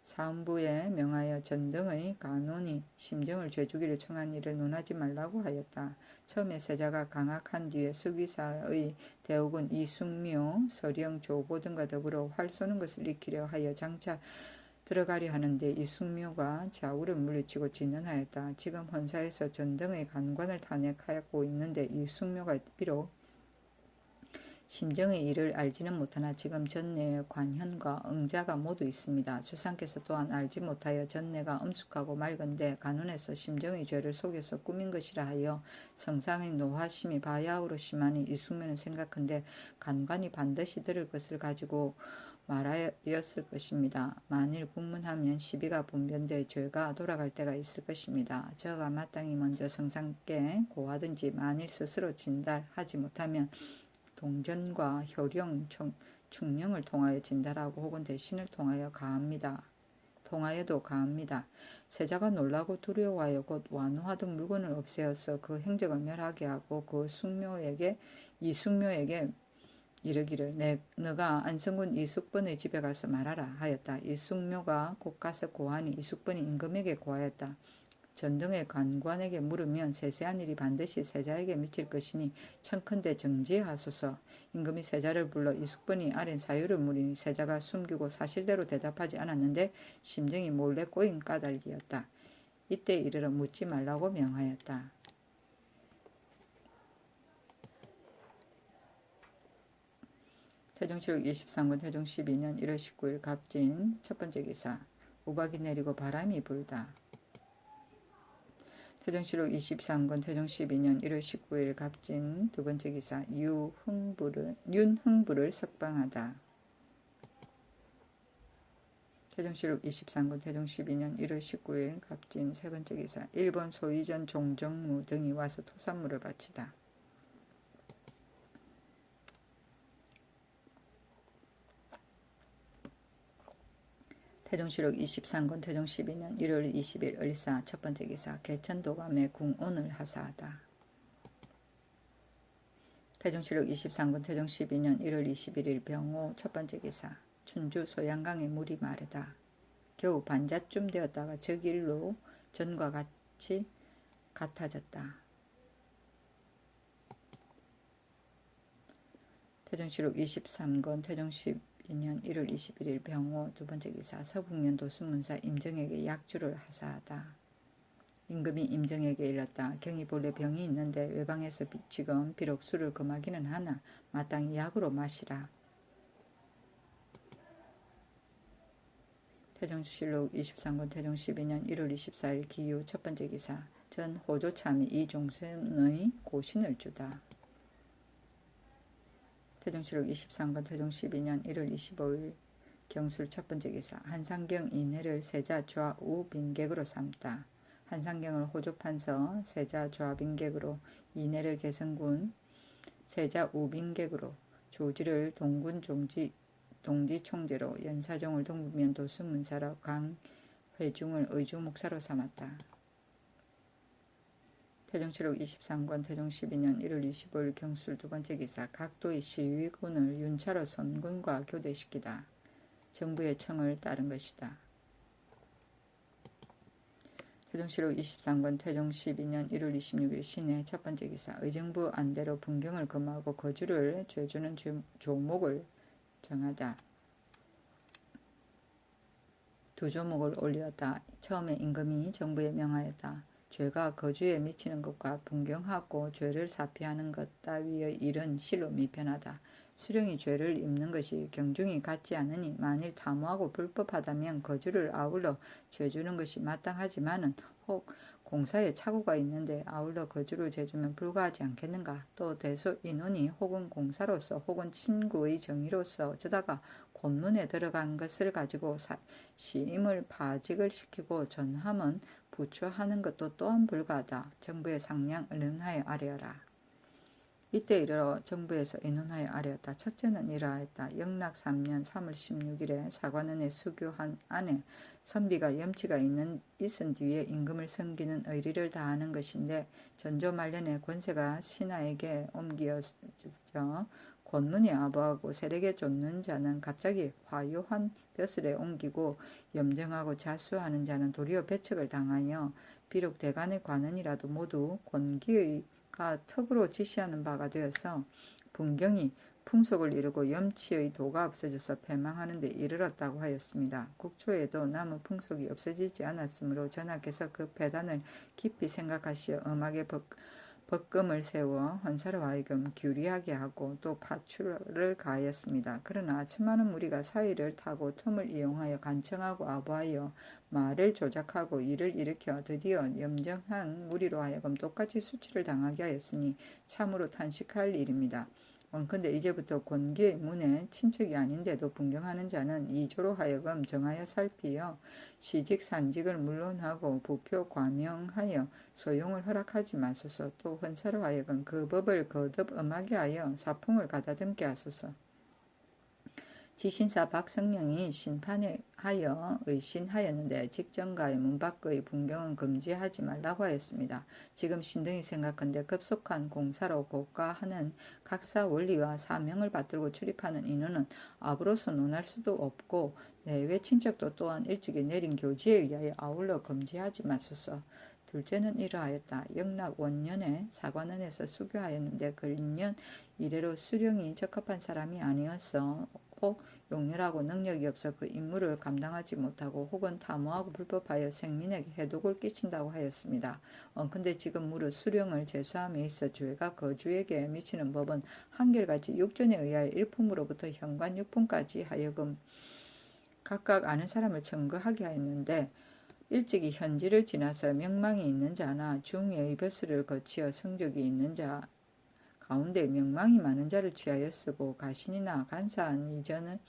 사헌부에 명하여 전등의 간원이 심정을 죄주기를 청한 일을 논하지 말라고 하였다. 처음에 세자가 강학한 뒤에 수기사의 대우군 이숙묘, 서령, 조보 등과 더불어 활 쏘는 것을 익히려 하여 장차 들어가려 하는데 이숙묘가 좌우를 물리치고 진언하였다. 지금 헌사에서 전등의 간관을 탄핵하고 있는데 이숙묘가 비록 심정의 일을 알지는 못하나 지금 전내에 관현과 응자가 모두 있습니다. 주상께서 또한 알지 못하여 전내가 엄숙하고 맑은데 간운에서 심정의 죄를 속여서 꾸민 것이라 하여 성상의 노하심이 바야흐로 심하니 이숙면은 생각한데 간관이 반드시 들을 것을 가지고 말하였을 것입니다. 만일 국문하면 시비가 분변돼 죄가 돌아갈 때가 있을 것입니다. 저가 마땅히 먼저 성상께 고하든지 만일 스스로 진달하지 못하면 동전과 효령, 충령을 통하여 진달하고 혹은 대신을 통하여도 가합니다. 세자가 놀라고 두려워하여 곧 완호하던 물건을 없애어서 그 행적을 멸하게 하고 이숙묘에게 이르기를 너가 안성군 이숙번의 집에 가서 말하라 하였다. 이숙묘가 곧 가서 고하니 이숙번이 임금에게 고하였다. 전등의 관관에게 물으면 세세한 일이 반드시 세자에게 미칠 것이니 청컨대 정지하소서. 임금이 세자를 불러 이숙번이 아랜 사유를 물으니 세자가 숨기고 사실대로 대답하지 않았는데 심정이 몰래 꼬인 까닭이었다. 이때 이르러 묻지 말라고 명하였다. 태종실록 23권 태종 12년 1월 19일 갑진 첫 번째 기사. 우박이 내리고 바람이 불다. 태종실록 23권 태종 12년 1월 19일 갑진 두 번째 기사. 윤흥부를 석방하다. 태종실록 23권 태종 12년 1월 19일 갑진 세 번째 기사. 일본 소위전 종정무 등이 와서 토산물을 바치다. 태종실록 23권 태종 12년 1월 20일 을사 첫 번째 기사. 개천도감의 궁온을 하사하다. 태종실록 23권 태종 12년 1월 21일 병호 첫 번째 기사. 춘주 소양강의 물이 마르다. 겨우 반자쯤 되었다가 저길로 전과 같이 같아졌다. 태종실록 23권 태종 12년 1월 21일 병호 두 번째 기사. 서북면 도수문사 임정에게 약주를 하사하다. 임금이 임정에게 일렀다. 경이 본래 병이 있는데 외방에서 지금 비록 술을 금하기는 하나 마땅히 약으로 마시라. 태종실록 23권 태종 12년 1월 24일 기유 첫 번째 기사. 전 호조참이 이종선의 고신을 주다. 태종실록 23권 태종 12년 1월 25일 경술 첫 번째 기사. 한상경 이내를 세자 좌우 빈객으로 삼다. 한상경을 호조판서 세자 좌빈객으로, 이내를 개성군 세자 우빈객으로, 조지를 동군 동지총재로, 연사종을 동부면 도수문사로, 강회중을 의주목사로 삼았다. 태종실록 23권 태종 12년 1월 25일 경술 두 번째 기사. 각도의 시위군을 윤차로 선군과 교대시키다. 정부의 청을 따른 것이다. 태종실록 23권 태종 12년 1월 26일 신해 첫 번째 기사. 의정부 안대로 분경을 금하고 거주를 죄주는 조목을 정하다. 두 조목을 올렸다. 처음에 임금이 정부에 명하였다. 죄가 거주에 미치는 것과 분경하고 죄를 사피하는 것 따위의 일은 실로 미편하다. 수령이 죄를 입는 것이 경중이 같지 않으니 만일 탐호하고 불법하다면 거주를 아울러 죄주는 것이 마땅하지만은 혹 공사에 착오가 있는데 아울러 거주를 죄주면 불가하지 않겠는가. 또 대소 인원이 혹은 공사로서 혹은 친구의 정의로서 어쩌다가 곤문에 들어간 것을 가지고 시임을 파직을 시키고 전함은 부처하는 것도 또한 불가하다. 정부의 상량 의논하여 아뢰어라. 이때 이르러 정부에서 의논하여 아뢰었다. 첫째는 이러하였다. 영락 3년 3월 16일에 사관원의 수교한 안에 선비가 염치가 있은 뒤에 임금을 섬기는 의리를 다하는 것인데 전조 말년에 권세가 신하에게 옮겨져 권문이 아부하고 세력에 쫓는 자는 갑자기 화요한 벼슬에 옮기고 염정하고 자수하는 자는 도리어 배척을 당하여 비록 대간의 관원이라도 모두 권기가 턱으로 지시하는 바가 되어서 분경이 풍속을 이루고 염치의 도가 없어져서 패망하는 데 이르렀다고 하였습니다. 국초에도 나무 풍속이 없어지지 않았으므로 전하께서 그 폐단을 깊이 생각하시어 엄하게 법금을 세워 헌사로 하여금 규리하게 하고 또 파출을 가하였습니다. 그러나 수많은 무리가 사이를 타고 틈을 이용하여 간청하고 아부하여 말을 조작하고 일을 일으켜 드디어 염정한 무리로 하여금 똑같이 수치를 당하게 하였으니 참으로 탄식할 일입니다. 근데 이제부터 권계의 문에 친척이 아닌데도 분경하는 자는 이조로 하여금 정하여 살피어 시직 산직을 물론하고 부표 과명하여 소용을 허락하지 마소서. 또 헌사로 하여금 그 법을 거듭 엄하게 하여 사풍을 가다듬게 하소서. 지신사 박성령이 심판에 하여 의신하였는데 직전가의 문 밖의 분경은 금지하지 말라고 하였습니다. 지금 신등이 생각한데 급속한 공사로 고가하는 각사 원리와 사명을 받들고 출입하는 인원은 압으로서 논할 수도 없고 내외 친척도 또한 일찍이 내린 교지에 의하여 아울러 금지하지 마소서. 둘째는 이러하였다. 영락 원년에 사관원에서 수교하였는데 그 1년 이래로 수령이 적합한 사람이 아니었어. 혹 용렬하고 능력이 없어 그 임무를 감당하지 못하고 혹은 탐호하고 불법하여 생민에게 해독을 끼친다고 하였습니다. 근데 지금 무릇 수령을 제수함에 있어 죄가 거주에게 미치는 법은 한결같이 육전에 의하여 일품으로부터 현관 육품까지 하여금 각각 아는 사람을 청구하게 하였는데 일찍이 현지를 지나서 명망이 있는 자나 중의 버스를 거치어 성적이 있는 자 가운데 명망이 많은 자를 취하여 쓰고 가신이나 간사한 이전은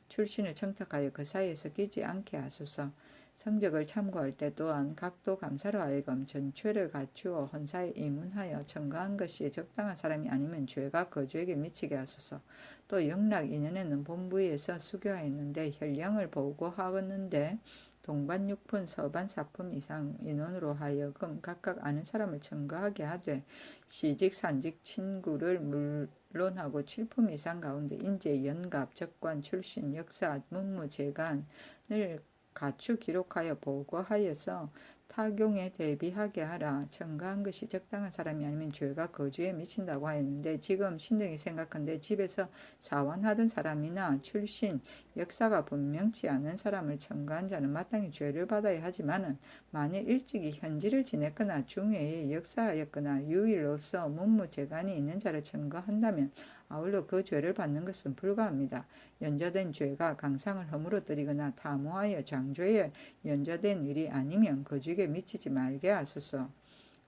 출신을 청탁하여 그 사이에서 끼지 않게 하소서. 성적을 참고할 때 또한 각도 감사로 하여금 전죄를 갖추어 헌사에 입문하여 청구한 것이 적당한 사람이 아니면 죄가 거주에게 미치게 하소서. 또 영락 2년에는 본부에서 수교하였는데 혈령을 보고하였는데 동반 6푼 서반 4품 이상 인원으로 하여금 각각 아는 사람을 청구하게 하되 시직 산직 친구를 물론하고 7품 이상 가운데 인재 연갑 적관 출신 역사 문무 재간을 갖추 기록하여 보고하여서 타경에 대비하게 하라. 청구한 것이 적당한 사람이 아니면 죄가 거주에 미친다고 하였는데 지금 신등이 생각한데 집에서 사원하던 사람이나 출신 역사가 분명치 않은 사람을 청구한 자는 마땅히 죄를 받아야 하지만은 만일 일찍이 현지를 지냈거나 중회에 역사하였거나 유일로서 문무재간이 있는 자를 청구한다면 아울러 그 죄를 받는 것은 불가합니다. 연좌된 죄가 강상을 허물어뜨리거나 탐호하여 장죄에 연좌된 일이 아니면 거주에 미치지 말게 하소서.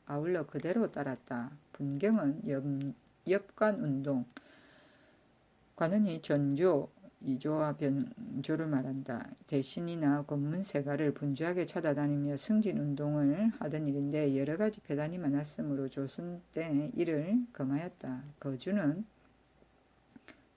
아울러 그대로 따랐다. 분경은 엽관운동 관은이 전조, 이조와 변조를 말한다. 대신이나 권문세가를 분주하게 찾아다니며 승진운동을 하던 일인데 여러가지 배단이 많았으므로 조선 때 이를 금하였다. 거주는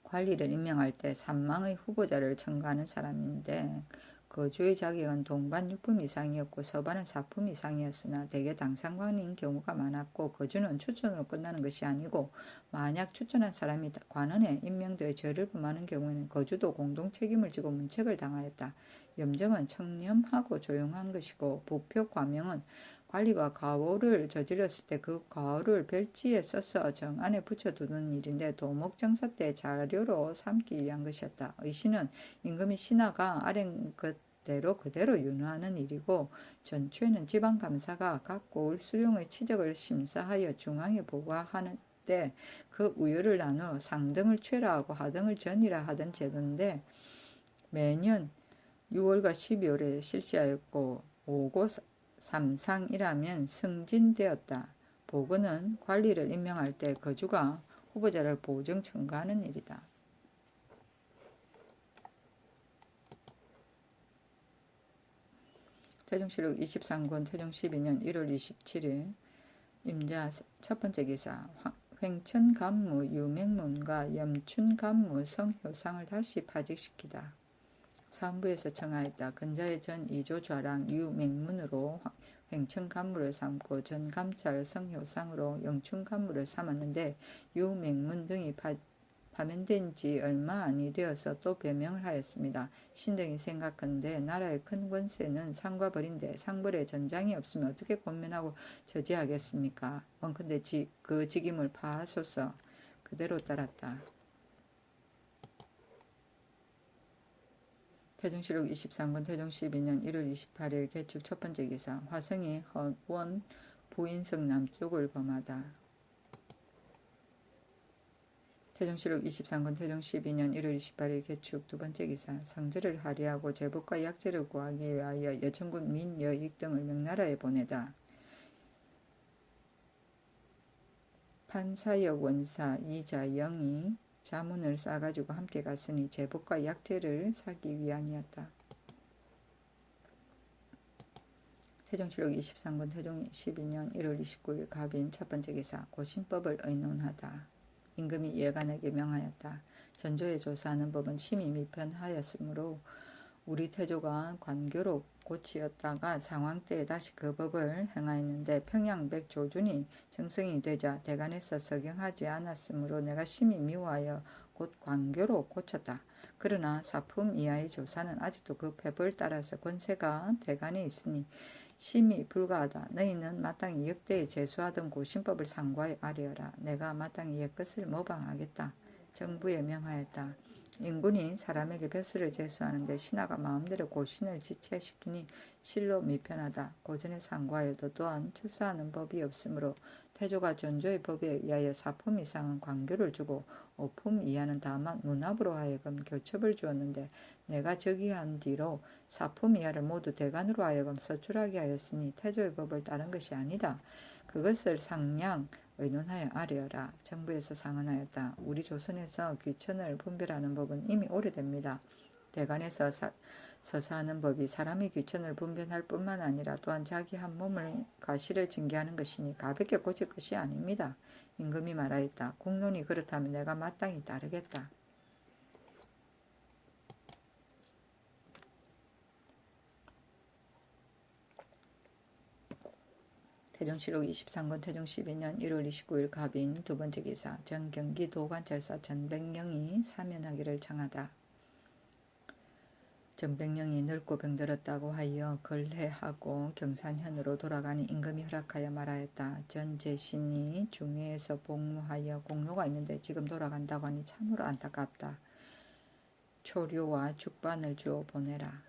관리를 임명할 때 산망의 후보자를 청구하는 사람인데 거주의 자격은 동반 6품 이상이었고 서반은 4품 이상이었으나 대개 당상관인 경우가 많았고 거주는 추천으로 끝나는 것이 아니고 만약 추천한 사람이 관원에 임명되어 죄를 범하는 경우에는 거주도 공동 책임을 지고 문책을 당하였다. 염정은 청렴하고 조용한 것이고 부표 과명은 관리가 과오를 저질렀을 때 그 과오를 별지에 써서 정 안에 붙여두는 일인데 도목정사 때 자료로 삼기 위한 것이었다. 의신은 임금이 신하가 아랜 것대로 그대로 윤호하는 일이고 전초에는 지방감사가 각 고을 수령의 치적을 심사하여 중앙에 보고하는 때 그 우열을 나누어 상등을 최라하고 하등을 전이라 하던 제도인데 매년 6월과 12월에 실시하였고 오고 삼상이라면 승진되었다. 보건은 관리를 임명할 때 거주가 후보자를 보증 청구하는 일이다. 태종실록 23권 태종 12년 1월 27일 임자 첫 번째 기사 횡천간무 유맹문과 염춘간무 성효상을 다시 파직시키다. 사헌부에서 청하였다. 근자의 전 2조 좌랑 유맹문으로 횡천간무를 삼고 전 감찰 성효상으로 영춘간무를 삼았는데 유맹문 등이 파면된 지 얼마 아니 되어서 또 배명을 하였습니다. 신등이 생각한데 나라의 큰 권세는 상과 벌인데 상벌에 전장이 없으면 어떻게 권면하고 저지하겠습니까? 원컨대 그 직임을 파하소서. 그대로 따랐다. 태종실록 23권 태종 12년 1월 28일 개축 첫 번째 기사 화성이 허원 부인성 남쪽을 범하다. 태종실록 23권 태종 12년 1월 28일 개축 두 번째 기사. 성제를 할애하고 제복과 약재를 구하기 위하여 여천군 민여익 등을 명나라에 보내다. 판사역 원사 이자영이 자문을 싸가지고 함께 갔으니 제복과 약재를 사기 위함이었다. 태종실록 23권 태종 12년 1월 29일 갑인 첫 번째 기사. 고신법을 의논하다. 임금이 예간에게 명하였다. 전조에 조사하는 법은 심히 미편하였으므로 우리 태조가 관교로 고치었다가 상황 때에 다시 그 법을 행하였는데 평양백 조준이 정승이 되자 대간에서 서경하지 않았으므로 내가 심히 미워하여 곧 관교로 고쳤다. 그러나 사품 이하의 조사는 아직도 그 법을 따라서 권세가 대간에 있으니 심히 불가하다. 너희는 마땅히 역대에 제수하던 고신법을 상고하여 아뢰어라. 내가 마땅히 옛것을 모방하겠다. 정부에 명하였다. 인군이 사람에게 벼슬을 제수하는데 신하가 마음대로 고신을 지체시키니 실로 미편하다. 고전에 상고하여도 또한 출사하는 법이 없으므로 태조가 전조의 법에 의하여 사품 이상은 관교를 주고 오품 이하는 다만 문합으로 하여금 교첩을 주었는데 내가 즉위한 뒤로 사품 이하를 모두 대간으로 하여금 서출하게 하였으니 태조의 법을 따른 것이 아니다. 그것을 상량 의논하여 아뢰어라. 정부에서 상언하였다. 우리 조선에서 귀천을 분별하는 법은 이미 오래됩니다. 대간에서 서사하는 법이 사람의 귀천을 분별할 뿐만 아니라 또한 자기 한 몸을 과실을 징계하는 것이니 가볍게 고칠 것이 아닙니다. 임금이 말하였다. 국론이 그렇다면 내가 마땅히 따르겠다. 태종실록 23권 태종 12년 1월 29일 갑인 두 번째 기사. 전 경기도 관찰사 전백령이 사면하기를 청하다. 전백령이 늙고 병들었다고 하여 걸해하고 경산현으로 돌아가니 임금이 허락하여 말하였다. 전 제신이 중해에서 복무하여 공로가 있는데 지금 돌아간다고 하니 참으로 안타깝다. 초료와 죽반을 주어 보내라.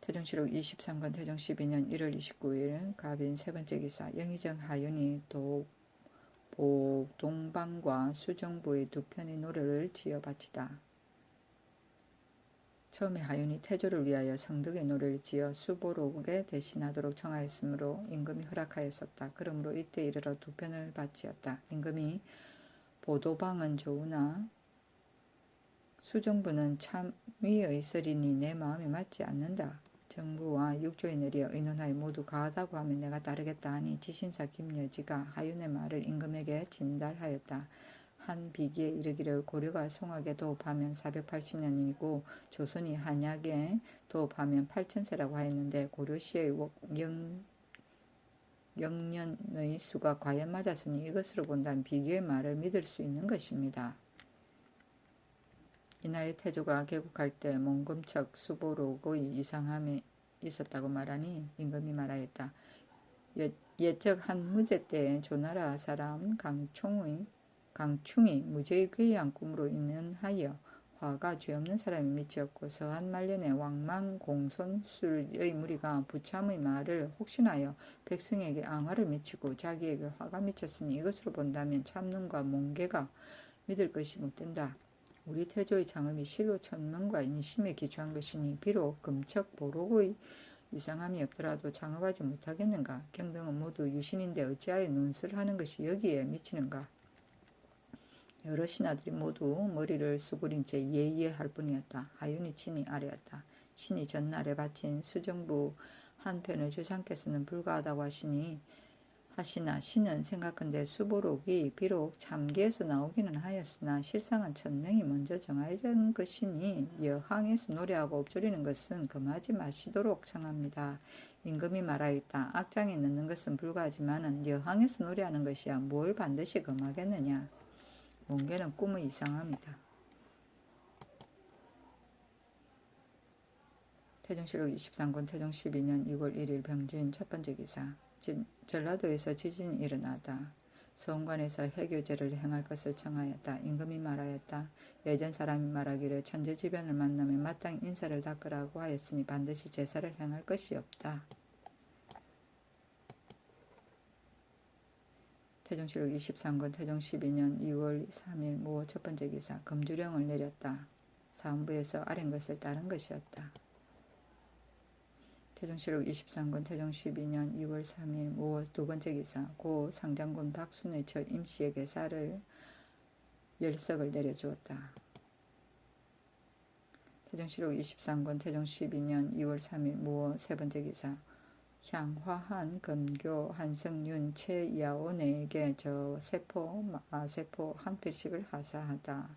태종실록 23권 태종 12년 1월 29일 갑인 세 번째 기사. 영의정 하윤이 동방과 수정부의 두 편의 노래를 지어 바치다. 처음에 하윤이 태조를 위하여 성덕의 노래를 지어 수보록에 대신하도록 청하였으므로 임금이 허락하였었다. 그러므로 이때 이르러 두 편을 바치었다. 임금이 보도방은 좋으나 수정부는 참위의 쓰리니 내 마음에 맞지 않는다. 정부와 육조에 내려 의논하여 모두 가하다고 하면 내가 따르겠다 하니 지신사 김여지가 하윤의 말을 임금에게 진달하였다. 한 비기에 이르기를 고려가 송악에 도읍하면 480년이고 조선이 한약에 도읍하면 8000세라고 하였는데 고려시의 영년의 수가 과연 맞았으니 이것으로 본다면 비기의 말을 믿을 수 있는 것입니다. 이나의 태조가 개국할 때 몽금척 수보록의 이상함이 있었다고 말하니 임금이 말하였다. 옛적 한 무제 때에 조나라 사람 강충이 무제의 괴이한 꿈으로 인하여 화가 죄 없는 사람이 미치었고 서한 말년에 왕망공손술의 무리가 부참의 말을 혹신하여 백성에게 앙화를 미치고 자기에게 화가 미쳤으니 이것으로 본다면 참눈과 몽개가 믿을 것이 못된다. 우리 태조의 장엄이 실로 천명과 인심에 기초한 것이니 비록 금척 보록의 이상함이 없더라도 장업하지 못하겠는가. 경등은 모두 유신인데 어찌하여 논술을 하는 것이 여기에 미치는가. 여러 신하들이 모두 머리를 수그린 채 예의할 뿐이었다. 하윤이 친히 아뢰었다. 신이 전날에 바친 수정부 한 편을 주상께서는 불가하다고 하시나 신은 생각한데 수보록이 비록 참기에서 나오기는 하였으나 실상은 천명이 먼저 정해진 것이니 여항에서 노래하고 읊조리는 것은 금하지 마시도록 청합니다. 임금이 말하였다. 악장에 넣는 것은 불가하지만은 여항에서 노래하는 것이야 뭘 반드시 금하겠느냐. 몽개는 꿈의 이상함이다. 태종실록 23권 태종 12년 6월 1일 병진 첫 번째 기사. 전라도에서 지진이 일어나다. 서원관에서 해교제를 행할 것을 청하였다. 임금이 말하였다. 예전 사람이 말하기를 천재지변을 만나면 마땅히 인사를 닦으라고 하였으니 반드시 제사를 행할 것이 없다. 태종실록 23권 태종 12년 2월 3일 무호 첫 번째 기사 금주령을 내렸다. 사헌부에서 아랜 것을 따른 것이었다. 태종실록 23권 태종 12년 2월 3일 무호 두 번째 기사 고 상장군 박순의 처 임씨에게 쌀을 10석을 내려주었다. 태종실록 23권 태종 12년 2월 3일 무호 세 번째 기사 향화한 금교 한성윤 최야온에게 저 세포 마세포 한 필씩을 하사하다.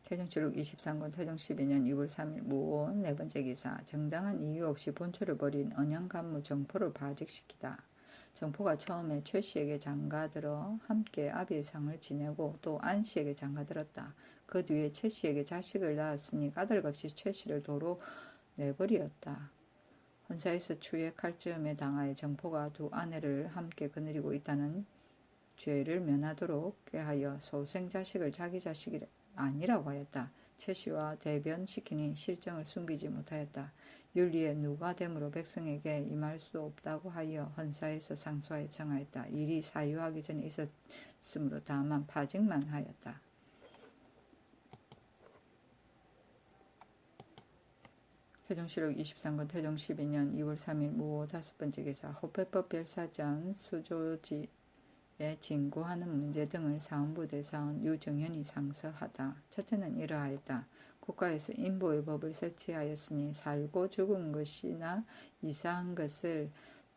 태종실록 23권 태종 12년 2월 3일 무호 네 번째 기사 정당한 이유 없이 본초를 벌인 언양간무 정포를 파직시키다. 정포가 처음에 최씨에게 장가들어 함께 아비상을 지내고 또 안씨에게 장가들었다. 그 뒤에 최씨에게 자식을 낳았으니 까닭없이 최씨를 도로 내버리었다. 헌사에서 추의 칼쯤에 당하여 정포가 두 아내를 함께 거느리고 있다는 죄를 면하도록 꾀하여 소생 자식을 자기 자식이 아니라고 하였다. 최씨와 대변시키니 실정을 숨기지 못하였다. 윤리에 누가 되므로 백성에게 임할 수 없다고 하여 헌사에서 상소하여 청하였다. 일이 사유하기 전에 있었으므로 다만 파직만 하였다. 태종실록 23권 태종 12년 2월 3일 무호 다섯 번째 기사 호패법 별사전 수조지에 진구하는 문제 등을 사헌부 대사원 유정현이 상서하다. 첫째는 이러하였다. 국가에서 인보의 법을 설치하였으니 살고 죽은 것이나 이사한 것을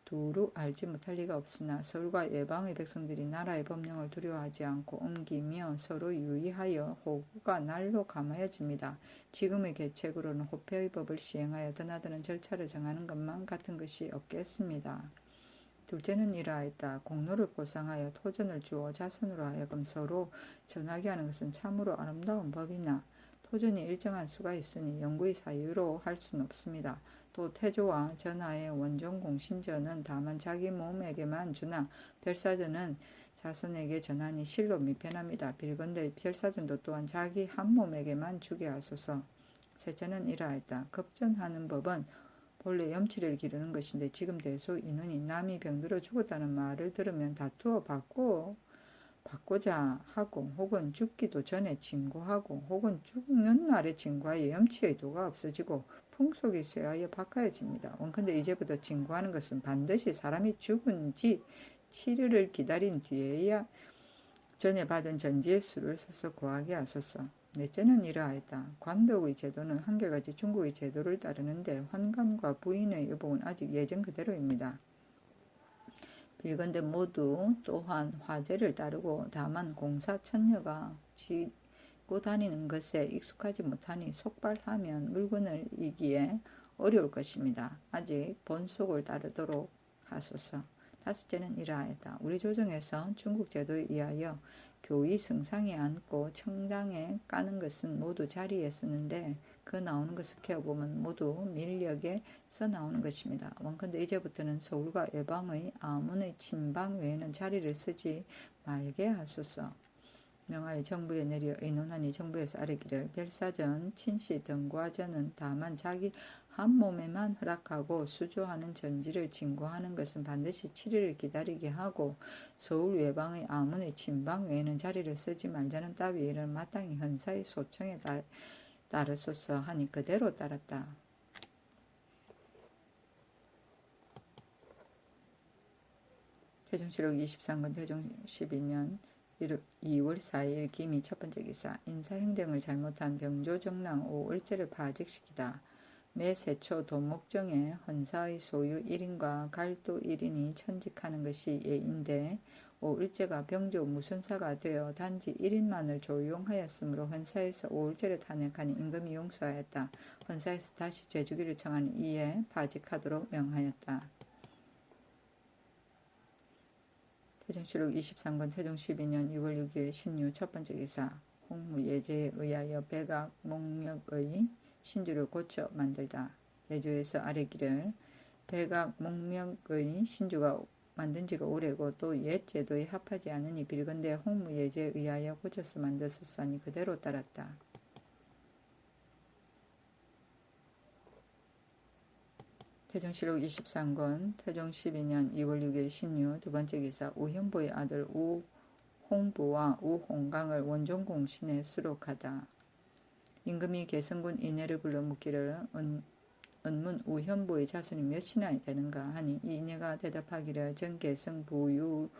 두루 알지 못할 리가 없으나 서울과 예방의 백성들이 나라의 법령을 두려워하지 않고 옮기며 서로 유의하여 호구가 날로 감하여집니다. 지금의 계책으로는 호패의 법을 시행하여 드나드는 절차를 정하는 것만 같은 것이 없겠습니다. 둘째는 이러하였다. 공로를 보상하여 토전을 주어 자손으로 하여금 서로 전하게 하는 것은 참으로 아름다운 법이나 토전이 일정한 수가 있으니 영구의 사유로 할 수는 없습니다. 또 태조와 전하의 원종 공신전은 다만 자기 몸에게만 주나 별사전은 자손에게 전하니 실로 미편합니다. 빌건대 별사전도 또한 자기 한 몸에게만 주게 하소서. 셋째는 이러하였다. 급전하는 법은 본래 염치를 기르는 것인데 지금 대소 인원이 남이 병들어 죽었다는 말을 들으면 다투어 바꾸자 하고 혹은 죽기도 전에 징고하고 혹은 죽는 날에 징고하여 염치의 도가 없어지고 풍속이 쇠하여 바꿔야집니다. 원컨대 이제부터 징고하는 것은 반드시 사람이 죽은 지 7일을 기다린 뒤에야 전에 받은 전지의 수를 써서 고하게 하소서. 넷째는 이러하였다. 관복의 제도는 한결같이 중국의 제도를 따르는데 환관과 부인의 의복은 아직 예전 그대로입니다. 빌건대 모두 또한 화제를 따르고 다만 공사천녀가 지고 다니는 것에 익숙하지 못하니 속발하면 물건을 이기에 어려울 것입니다. 아직 본속을 따르도록 하소서. 다섯째는 이러하였다. 우리 조정에서 중국 제도에 의하여 교의 승상에 앉고 청당에 까는 것은 모두 자리에 쓰는데 그 나오는 것을 캐어보면 모두 밀력에 써 나오는 것입니다. 원컨대 이제부터는 서울과 예방의 아문의 침방 외에는 자리를 쓰지 말게 하소서. 명하여 정부에 내려 의논하니 정부에서 아뢰기를 별사전, 친시, 등과전은 다만 자기 한 몸에만 허락하고 수조하는 전지를 징고하는 것은 반드시 7일을 기다리게 하고 서울 외방의 아문의 침방 외에는 자리를 쓰지 말자는 따위를 마땅히 헌사의 소청에 따르소서 하니 그대로 따랐다. 태종실록 23권 태종 12년 2월 4일 기미 첫 번째 기사 인사행정을 잘못한 병조정랑 5일제를 파직시키다. 매 세초 도목정에 헌사의 소유 1인과 갈도 1인이 천직하는 것이 예인데 5일제가 병조 무선사가 되어 단지 1인만을 조용하였으므로 헌사에서 5일제를 탄핵하니 임금이 용서하였다. 헌사에서 다시 죄주기를 청하니 이에 파직하도록 명하였다. 태종실록 23권 태종 12년 2월 6일 신유 첫 번째 기사 홍무예제에 의하여 백악 목력의 신주를 고쳐 만들다. 예조에서 아뢰기를 백악 목력의 신주가 만든 지가 오래고 또 옛 제도에 합하지 않으니 빌건대 홍무예제에 의하여 고쳐서 만들었소 하니 그대로 따랐다. 태종실록 23권 태종 12년 2월 6일 신유 두 번째 기사 우현보의 아들 우홍부와 우홍강을 원종 공신에 수록하다. 임금이 개성군 이내를 불러 묻기를 은문 우현보의 자손이 몇이나 되는가 하니 이내가 대답하기를 전 개성부 유후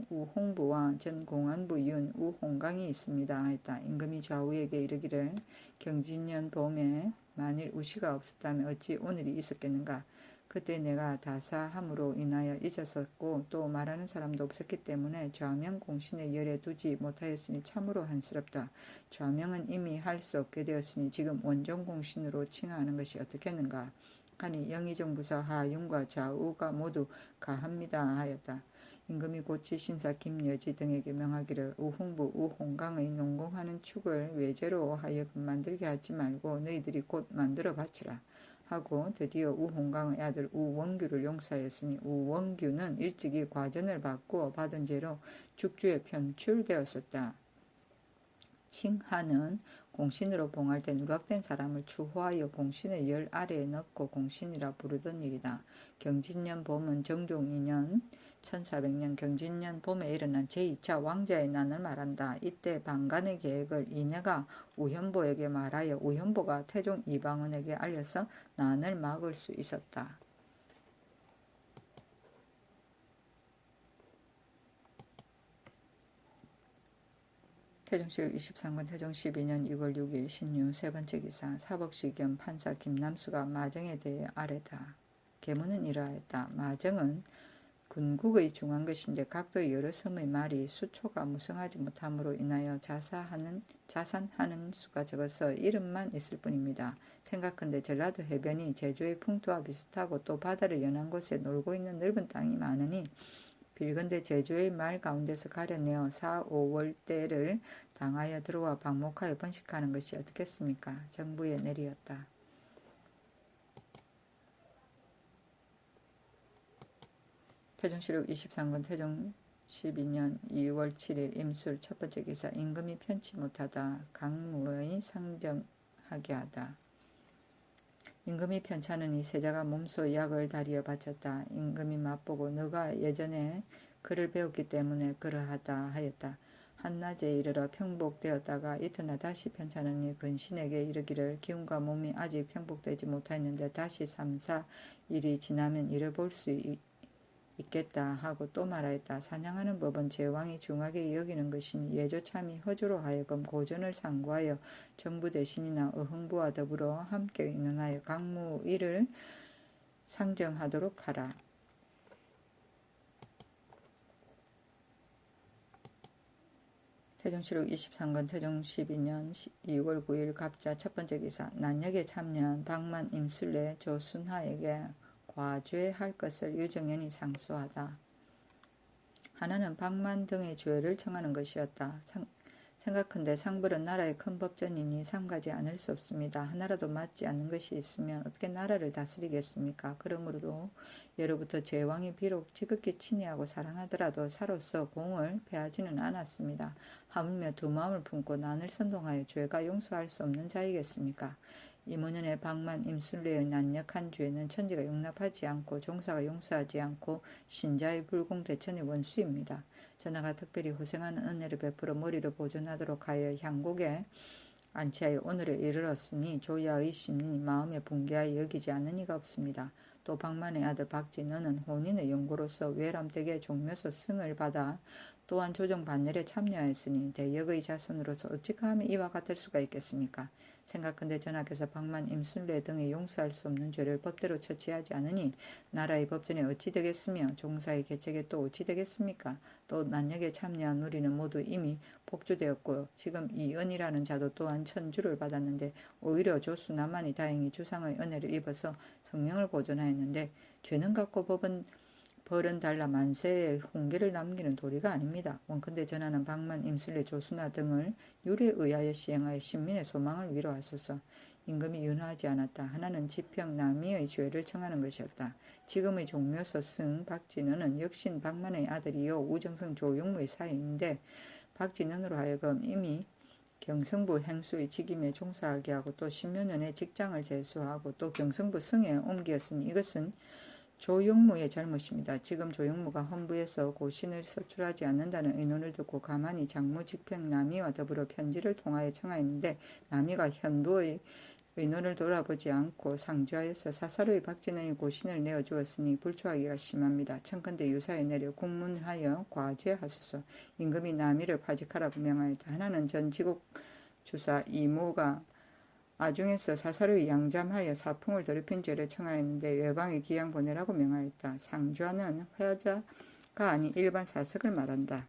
우홍부와 전 공안부 윤 우홍강이 있습니다 했다. 임금이 좌우에게 이르기를 경진년 봄에 만일 우시가 없었다면 어찌 오늘이 있었겠는가. 그때 내가 다사함으로 인하여 잊었었고 또 말하는 사람도 없었기 때문에 좌명 공신의 열에 두지 못하였으니 참으로 한스럽다. 좌명은 이미 할 수 없게 되었으니 지금 원종 공신으로 칭하는 것이 어떻겠는가 하니 영의정부사 하윤과 좌우가 모두 가합니다 하였다. 임금이 고치 신사 김여지 등에게 명하기를 우홍부 우홍강의 농공하는 축을 외제로 하여금 만들게 하지 말고 너희들이 곧 만들어 바치라 하고 드디어 우홍강의 아들 우원규를 용서하였으니 우원규는 일찍이 과전을 받고 받은 죄로 죽주에 편출되었었다. 칭하는 공신으로 봉할 때 누락된 사람을 추호하여 공신의 열 아래에 넣고 공신이라 부르던 일이다. 경진년 봄은 정종 2년 1400년 경진년 봄에 일어난 제2차 왕자의 난을 말한다. 이때 방간의 계획을 이내가 우현보에게 말하여 우현보가 태종 이방원에게 알려서 난을 막을 수 있었다. 태종실록 23권 태종 12년 2월 6일 신유 세 번째 기사 사법시 겸 판사 김남수가 마정에 대해 아뢰다. 계문은 이러하였다. 마정은 군국의 중한 것인데 각도의 여러 섬의 말이 수초가 무성하지 못함으로 인하여 자산하는 수가 적어서 이름만 있을 뿐입니다. 생각컨대 전라도 해변이 제주의 풍토와 비슷하고 또 바다를 연한 곳에 놀고 있는 넓은 땅이 많으니 빌건대 제주의 말 가운데서 가려내어 4, 5월대를 당하여 들어와 방목하여 번식하는 것이 어떻겠습니까? 정부의 내리였다. 태종실록 23권 태종 12년 2월 7일 임술 첫 번째 기사 임금이 편치 못하다. 강무의 상정하게 하다. 임금이 편찮으니 세자가 몸소 약을 다리어 바쳤다. 임금이 맛보고 너가 예전에 글을 배웠기 때문에 그러하다 하였다. 한낮에 이르러 평복되었다가 이튿날 다시 편찮으니 근신에게 이르기를 기운과 몸이 아직 평복되지 못하였는데 다시 3, 4일이 지나면 이를 볼 수 있겠다 하고 또 말하였다. 사냥하는 법은 제왕이 중하게 여기는 것이니 예조참이 허주로 하여금 고전을 상고하여 정부 대신이나 어흥부와 더불어 함께 의논하여 강무일을 상정하도록 하라. 태종실록 23권 태종 12년 2월 9일 갑자 첫 번째 기사 난역에 참여한 박만 임술래 조순하에게 과죄할 것을 유정연이 상소하다. 하나는 박만 등의 죄를 청하는 것이었다. 생각컨대 상벌은 나라의 큰 법전이니 삼가지 않을 수 없습니다. 하나라도 맞지 않는 것이 있으면 어떻게 나라를 다스리겠습니까? 그러므로도 예로부터 제왕이 비록 지극히 친애하고 사랑하더라도 사로서 공을 패하지는 않았습니다. 하물며 두 마음을 품고 난을 선동하여 죄가 용서할 수 없는 자이겠습니까? 이문연의 박만 임술래의 난역한 죄는 천지가 용납하지 않고 종사가 용서하지 않고 신자의 불공대천의 원수입니다. 전하가 특별히 호생하는 은혜를 베풀어 머리를 보존하도록 하여 향곡에 안치하여 오늘에 이르렀으니 조야의 심리 마음에 붕괴하여 여기지 않는 이가 없습니다. 또 박만의 아들 박진은은 혼인의 연고로서 외람댁의 종묘소 승을 받아 또한 조정 반열에 참여하였으니 대역의 자손으로서 어찌 감히 이와 같을 수가 있겠습니까? 생각컨대 전하께서 박만 임순례 등의 용서할 수 없는 죄를 법대로 처치하지 않으니 나라의 법전에 어찌 되겠으며 종사의 계책에 또 어찌 되겠습니까? 또 난역에 참여한 우리는 모두 이미 복주되었고 지금 이은이라는 자도 또한 천주를 받았는데 오히려 조수 나만이 다행히 주상의 은혜를 입어서 성명을 보존하였는데 죄는 같고 벌은 달라 만세의 훈계를 남기는 도리가 아닙니다. 원컨대 전하는 박만 임술래 조수나 등을 율에 의하여 시행하여 신민의 소망을 위로하소서. 임금이 윤하지 않았다. 하나는 지평 남이의 죄를 청하는 것이었다. 지금의 종묘소 승 박진은은 역신 박만의 아들이요 우정성 조용무의 사이인데 박진은으로 하여금 이미 경성부 행수의 직임에 종사하게 하고 또 10여 년의 직장을 재수하고 또 경성부 승에 옮겼으니 이것은 조영무의 잘못입니다. 지금 조영무가 헌부에서 고신을 서출하지 않는다는 의논을 듣고 가만히 장무직평 남이와 더불어 편지를 통하여 청하였는데 남이가 현부의 의논을 돌아보지 않고 상주하여서 사사로이 박진의 고신을 내어주었으니 불초하기가 심합니다. 청컨대 유사에 내려 국문하여 과제하소서. 임금이 남이를 파직하라고 명하였다. 하나는 전 지국주사 이모가 아중에서 사사로이 양잠하여 사풍을 더럽힌 죄를 청하였는데 외방에 기양 보내라고 명하였다. 상주하는 회자가 아닌 일반 사석을 말한다.